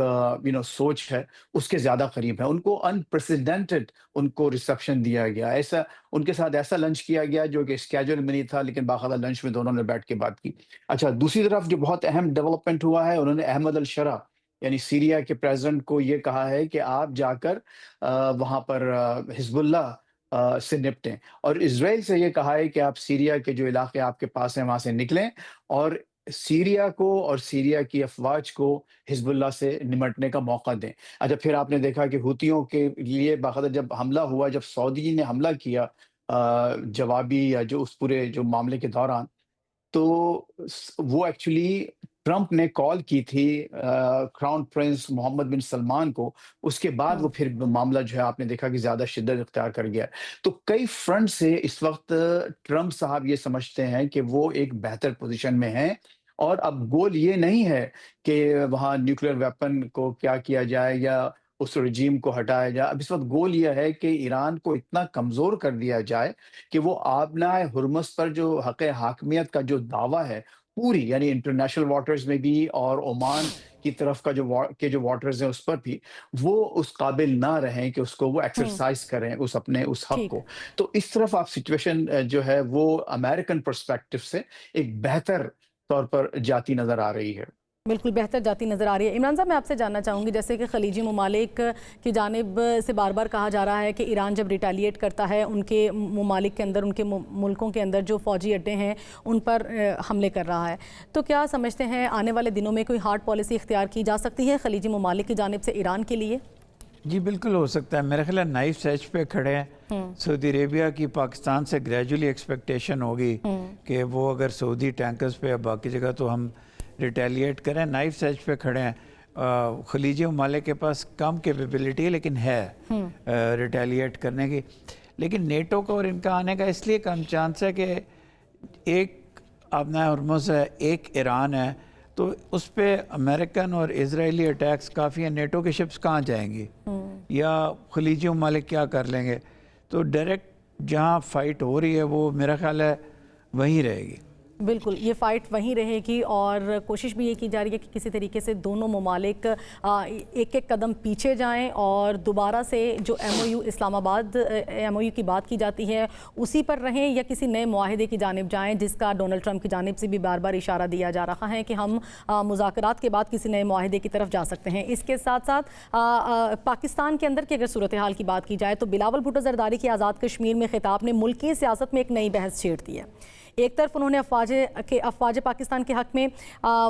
سوچ ہے اس کے زیادہ قریب ہے۔ ان کو انپریسیڈنٹڈ ان کو ریسیپشن دیا گیا، ایسا ان کے ساتھ ایسا لنچ کیا گیا جو کہ اسکیجول میں نہیں تھا، لیکن باقاعدہ لنچ میں دونوں نے بیٹھ کے بات کی۔ اچھا، دوسری طرف جو بہت اہم ڈیولپمنٹ ہوا ہے، انہوں نے احمد الشرع یعنی سیریا کے پریزیڈنٹ کو یہ کہا ہے کہ آپ جا کر وہاں پر حزب اللہ سے نپٹیں، اور اسرائیل سے یہ کہا ہے کہ آپ سیریا کے جو علاقے آپ کے پاس ہیں وہاں سے نکلیں اور سیریا کو اور سیریا کی افواج کو حزب اللہ سے نمٹنے کا موقع دیں۔ اچھا، پھر آپ نے دیکھا کہ ہوتیوں کے لیے باقاعدہ جب حملہ ہوا، جب سعودی نے حملہ کیا جوابی یا جو اس پورے جو معاملے کے دوران، تو وہ ایکچولی ٹرمپ نے کال کی تھی کراؤن پرنس محمد بن سلمان کو، اس کے بعد وہ پھر معاملہ جو ہے آپ نے دیکھا کہ زیادہ شدت اختیار کر گیا۔ تو کئی فرنٹ سے اس وقت ٹرمپ صاحب یہ سمجھتے ہیں کہ وہ ایک بہتر پوزیشن میں ہیں، اور اب گول یہ نہیں ہے کہ وہاں نیوکلیر ویپن کو کیا کیا جائے یا اس رجیم کو ہٹایا جائے۔ اب اس وقت گول یہ ہے کہ ایران کو اتنا کمزور کر دیا جائے کہ وہ آبنائے ہرمز پر جو حق حاکمیت کا جو دعویٰ ہے پوری، یعنی انٹرنیشنل واٹرز میں بھی اور عمان کی طرف کا جو واٹرز ہیں اس پر بھی، وہ اس قابل نہ رہیں کہ اس کو وہ ایکسرسائز کریں اس حق ٹھیک کو۔ تو اس طرف آپ سچویشن جو ہے وہ امریکن پرسپیکٹو سے ایک بہتر طور پر جاتی نظر آ رہی ہے۔ بالکل بہتر جاتی نظر آ رہی ہے۔ عمران صاحب، میں آپ سے جاننا چاہوں گی، جیسے کہ خلیجی ممالک کی جانب سے بار بار کہا جا رہا ہے کہ ایران جب ریٹیلیٹ کرتا ہے ان کے ممالک کے اندر، ان کے ملکوں کے اندر جو فوجی اڈے ہیں ان پر حملے کر رہا ہے، تو کیا سمجھتے ہیں آنے والے دنوں میں کوئی ہارڈ پالیسی اختیار کی جا سکتی ہے خلیجی ممالک کی جانب سے ایران کے لیے؟ جی بالکل ہو سکتا ہے، میرے خیال ہے نائف ایج پہ کھڑے ہیں۔ سعودی عربیہ کی پاکستان سے گریجولی ایکسپیکٹیشن ہوگی کہ وہ اگر سعودی ٹینکرز پہ یا باقی جگہ تو ہم ریٹیلیٹ کریں، نائف ایج پہ کھڑے ہیں۔ خلیجی ممالک کے پاس کم کیپیبلٹی ہے لیکن ہے ریٹیلیٹ کرنے کی، لیکن نیٹو کا اور ان کا آنے کا اس لیے کم چانس ہے کہ ایک آبنائے ہرمز ہے، ایک ایران ہے، تو اس پہ امریکن اور اسرائیلی اٹیکس کافی ہیں۔ نیٹو کی شپس کہاں جائیں گی یا خلیجی ممالک کیا کر لیں گے؟ تو ڈائریکٹ جہاں فائٹ ہو رہی ہے وہ میرا خیال ہے وہیں رہے گی۔ بالکل، یہ فائٹ وہیں رہے گی، اور کوشش بھی یہ کی جا رہی ہے کہ کسی طریقے سے دونوں ممالک ایک ایک قدم پیچھے جائیں اور دوبارہ سے جو ایم او یو اسلام آباد ایم او یو کی بات کی جاتی ہے اسی پر رہیں، یا کسی نئے معاہدے کی جانب جائیں، جس کا ڈونلڈ ٹرمپ کی جانب سے بھی بار بار اشارہ دیا جا رہا ہے کہ ہم مذاکرات کے بعد کسی نئے معاہدے کی طرف جا سکتے ہیں۔ اس کے ساتھ ساتھ پاکستان کے اندر کی اگر صورتحال کی بات کی جائے تو بلاول بھٹو زرداری کی آزاد کشمیر میں خطاب نے ملکی سیاست میں ایک نئی بحث چھیڑ دی ہے۔ ایک طرف انہوں نے افواج پاکستان کے حق میں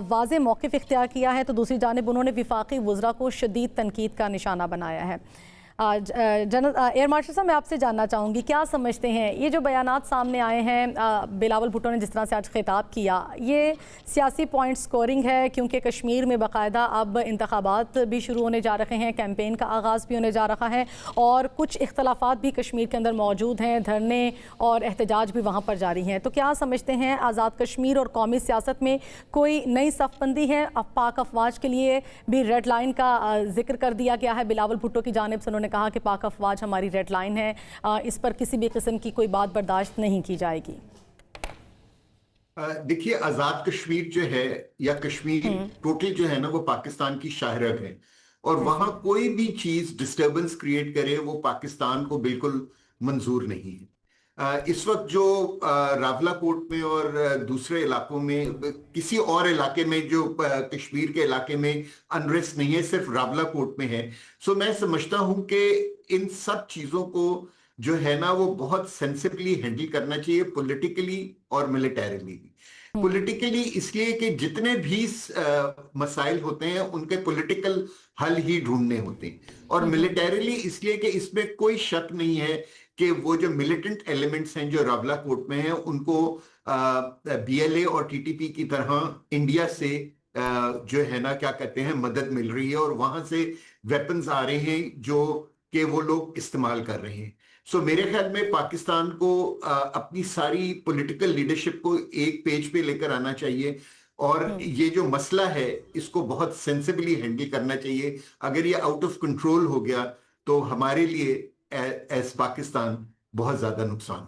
واضح موقف اختیار کیا ہے، تو دوسری جانب انہوں نے وفاقی وزراء کو شدید تنقید کا نشانہ بنایا ہے۔ جنرل ایئر مارشل صاحب، میں آپ سے جاننا چاہوں گی، کیا سمجھتے ہیں یہ جو بیانات سامنے آئے ہیں، بلاول بھٹو نے جس طرح سے آج خطاب کیا، یہ سیاسی پوائنٹ سکورنگ ہے؟ کیونکہ کشمیر میں باقاعدہ اب انتخابات بھی شروع ہونے جا رہے ہیں، کیمپین کا آغاز بھی ہونے جا رہا ہے، اور کچھ اختلافات بھی کشمیر کے اندر موجود ہیں، دھرنے اور احتجاج بھی وہاں پر جاری ہیں، تو کیا سمجھتے ہیں آزاد کشمیر اور قومی سیاست میں کوئی نئی صف بندی ہے؟ پاک افواج کے لیے بھی ریڈ لائن کا ذکر کر دیا گیا ہے بلاول بھٹو کی جانب سے، انہوں نے کہا کہ پاک افواج ہماری ریڈ لائن ہے، اس پر کسی بھی قسم کی کوئی بات برداشت نہیں کی جائے گی۔ دیکھیے، آزاد کشمیر جو ہے یا کشمیر ٹوٹل جو ہے نا وہ پاکستان کی شاہ رگ ہے، اور وہاں کوئی بھی چیز ڈسٹربنس کریٹ کرے وہ پاکستان کو بالکل منظور نہیں ہے۔ اس وقت جو راولا کوٹ میں اور دوسرے علاقوں میں، کسی اور علاقے میں جو کشمیر کے علاقے میں انریسٹ نہیں ہے، صرف راولا کوٹ میں ہے۔ سو میں سمجھتا ہوں کہ ان سب چیزوں کو جو ہے نا وہ بہت سینسبلی ہینڈل کرنا چاہیے، پولیٹیکلی اور ملیٹریلی بھی۔ پولیٹیکلی اس لیے کہ جتنے بھی مسائل ہوتے ہیں ان کے پولیٹیکل حل ہی ڈھونڈنے ہوتے ہیں، اور ملیٹریلی اس لیے کہ اس میں کوئی شک نہیں ہے کہ وہ جو ملیٹنٹ ایلیمنٹس ہیں جو راولا کوٹ میں ہیں ان کو بی ایل اے اور ٹی ٹی پی کی طرح انڈیا سے جو ہے نا کیا کہتے ہیں مدد مل رہی ہے، اور وہاں سے ویپنز آ رہے ہیں جو کہ وہ لوگ استعمال کر رہے ہیں۔ سو میرے خیال میں پاکستان کو اپنی ساری پولیٹیکل لیڈرشپ کو ایک پیج پہ لے کر آنا چاہیے، اور یہ جو مسئلہ ہے اس کو بہت سینسبلی ہینڈل کرنا چاہیے۔ اگر یہ آؤٹ آف کنٹرول ہو گیا تو ہمارے لیے एज पाकिस्तान बहुत ज्यादा नुकसान।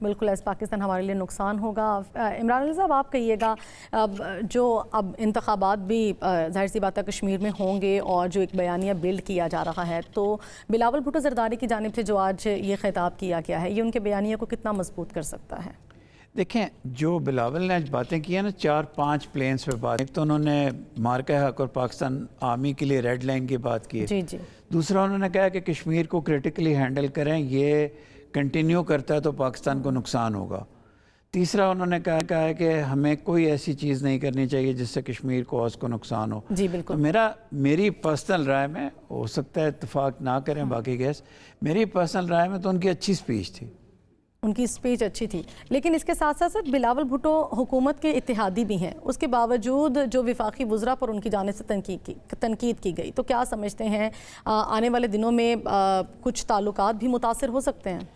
बिल्कुल, एस पाकिस्तान हमारे लिए नुकसान होगा। इमरान अली साहब, आप कहिएगा, अब इंतखाबात भी ज़ाहिर सी बात है कश्मीर में होंगे और जो एक बयानिया बिल्ड किया जा रहा है, तो बिलावल भुट्टो ज़रदारी की जानिब से जो आज ये खिताब किया गया है, ये उनके बयानिया को कितना मजबूत कर सकता है? देखें, जो बिलावल ने आज बातें की हैं ना, 4-5 प्लेन्स पे बात, एक तो उन्होंने मार्का हक और पाकिस्तान आर्मी के लिए रेड लाइन की बात की है। जी जी। दूसरा उन्होंने कहा कि कश्मीर को क्रिटिकली हैंडल करें, ये कंटिन्यू करता है तो पाकिस्तान को नुकसान होगा। तीसरा उन्होंने कहा है कि हमें कोई ऐसी चीज़ नहीं करनी चाहिए जिससे कश्मीर को और उसको नुकसान हो। जी बिल्कुल। तो मेरी पर्सनल राय में, हो सकता है इत्तेफाक ना करें बाकी गेस्ट, मेरी पर्सनल राय में तो उनकी अच्छी स्पीच थी, उनकी स्पीच अच्छी थी। लेकिन इसके साथ साथ बिलावल भुट्टो हुकूमत के इत्तेहादी भी हैं, उसके बावजूद जो वफाकी वज़रा पर उनकी जानिब से तनकीद की गई, तो क्या समझते हैं आने वाले दिनों में कुछ ताल्लुकात भी मुतासर हो सकते हैं?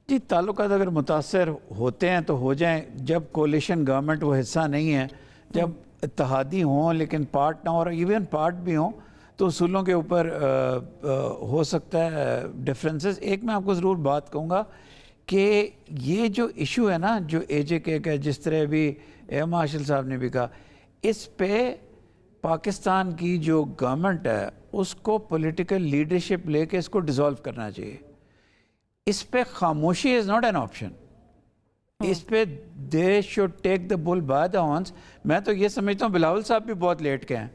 जी, ताल्लुकात अगर मुतासर होते हैं तो हो जाएं। जब कोलिशन गवर्नमेंट वो हिस्सा नहीं है, जब इत्तेहादी हों लेकिन पार्ट ना हो, और इवन पार्ट भी हों, तो उसूलों के ऊपर हो सकता है डिफरेंसेस। एक मैं आपको ज़रूर बात कहूँगा कि ये जो इशू है ना, जो AJK का, जिस तरह भी एयर मार्शल साहब ने भी कहा, इस पे पाकिस्तान की जो गवर्नमेंट है उसको पॉलिटिकल लीडरशिप लेके इसको डिसॉल्व करना चाहिए। इस पे खामोशी इज़ नॉट एन ऑप्शन। इस पे they should take the bull by the horns. मैं तो ये समझता हूँ बिलावल साहब भी बहुत लेट के हैं,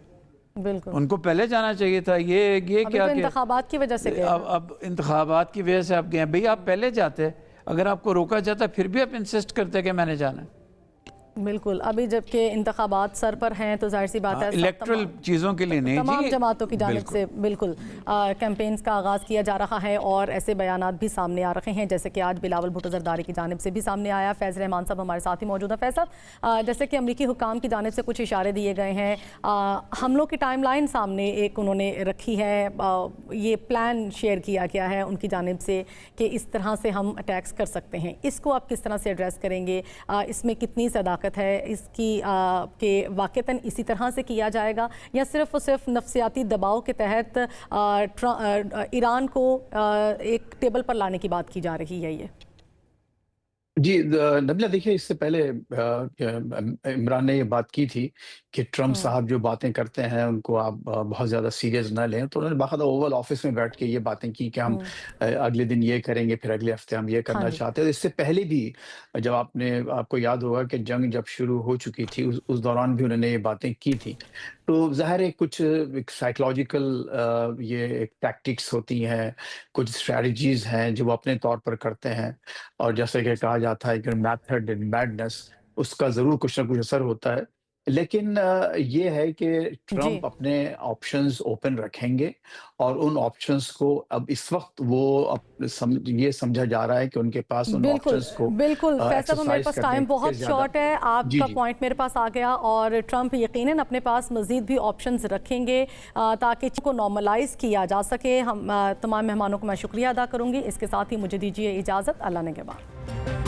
बिल्कुल उनको पहले जाना चाहिए था। ये क्या तो इंतखाबात की वजह से गए, अब इंतखाबात की वजह से आप गए। भाई आप पहले जाते, अगर आपको रोका जाता फिर भी आप इंसिस्ट करते कि मैंने जाना है। बिल्कुल। अभी जबकि इंतखाबात सर पर हैं तो जाहिर सी बात है इलेक्ट्रल चीज़ों के लिए नहीं, तमाम जी, जमातों की जानिब से बिल्कुल कैंपेन्स का आगाज़ किया जा रहा है और ऐसे बयानात भी सामने आ रहे हैं, जैसे कि आज बिलावल भुट्टो ज़रदारी की जानिब से भी सामने आया। फैज़ रहमान साहब हमारे साथ ही मौजूद हैं। फैज़ साहब, जैसे कि अमरीकी हुक्काम की जानिब से कुछ इशारे दिए गए हैं, हमलों की टाइम लाइन सामने एक उन्होंने रखी है, ये प्लान शेयर किया गया है उनकी जानिब से कि इस तरह से हम अटैक्स कर सकते हैं। इसको आप किस तरह से एड्रेस करेंगे? इसमें कितनी सदाकत है इसकी कि वाक़तन इसी तरह से किया जाएगा, या सिर्फ़ और सिर्फ नफसियाती दबाव के तहत ईरान को एक टेबल पर लाने की बात की जा रही है? ये जी, नबीला, देखिए, इससे पहले इमरान ने ये बात की थी कि ट्रम्प साहब जो बातें करते हैं उनको आप बहुत ज़्यादा सीरियस ना लें। तो उन्होंने बाकायदा ओवल ऑफिस में बैठ के ये बातें की कि हम अगले दिन ये करेंगे, फिर अगले हफ्ते हम ये करना चाहते हैं। तो इससे पहले भी जब आपको याद होगा कि जंग जब शुरू हो चुकी थी, उस दौरान भी उन्होंने ये बातें की थी। तो ज़ाहिर है कुछ एक साइकोलॉजिकल ये एक टैक्टिक्स होती हैं, कुछ स्ट्रैटेजीज़ हैं जो वो अपने तौर पर करते हैं, और जैसे कि कहा जाता है कि मेथड इन मैडनेस, उसका ज़रूर कुछ ना कुछ असर होता है। लेकिन ये है कि जी ट्रम्प अपने ऑप्शंस ओपन रखेंगे, और उन ऑप्शंस को अब इस वक्त वो ये समझा जा रहा है कि उनके पास उन बिल्कुल ऑप्शंस को बिल्कुल। फैसला, मेरे एक्सरसाइज पास करने टाइम के बहुत ज़्यादा। शॉर्ट है, जी आपका जी पॉइंट मेरे पास आ गया, और ट्रम्प यकीनन अपने पास मज़ीद भी ऑप्शंस रखेंगे ताकि को नॉर्मलाइज किया जा सके। हम तमाम मेहमानों को मैं शुक्रिया अदा करूँगी। इसके साथ ही मुझे दीजिए इजाज़त। अल्लाह ने के बाद।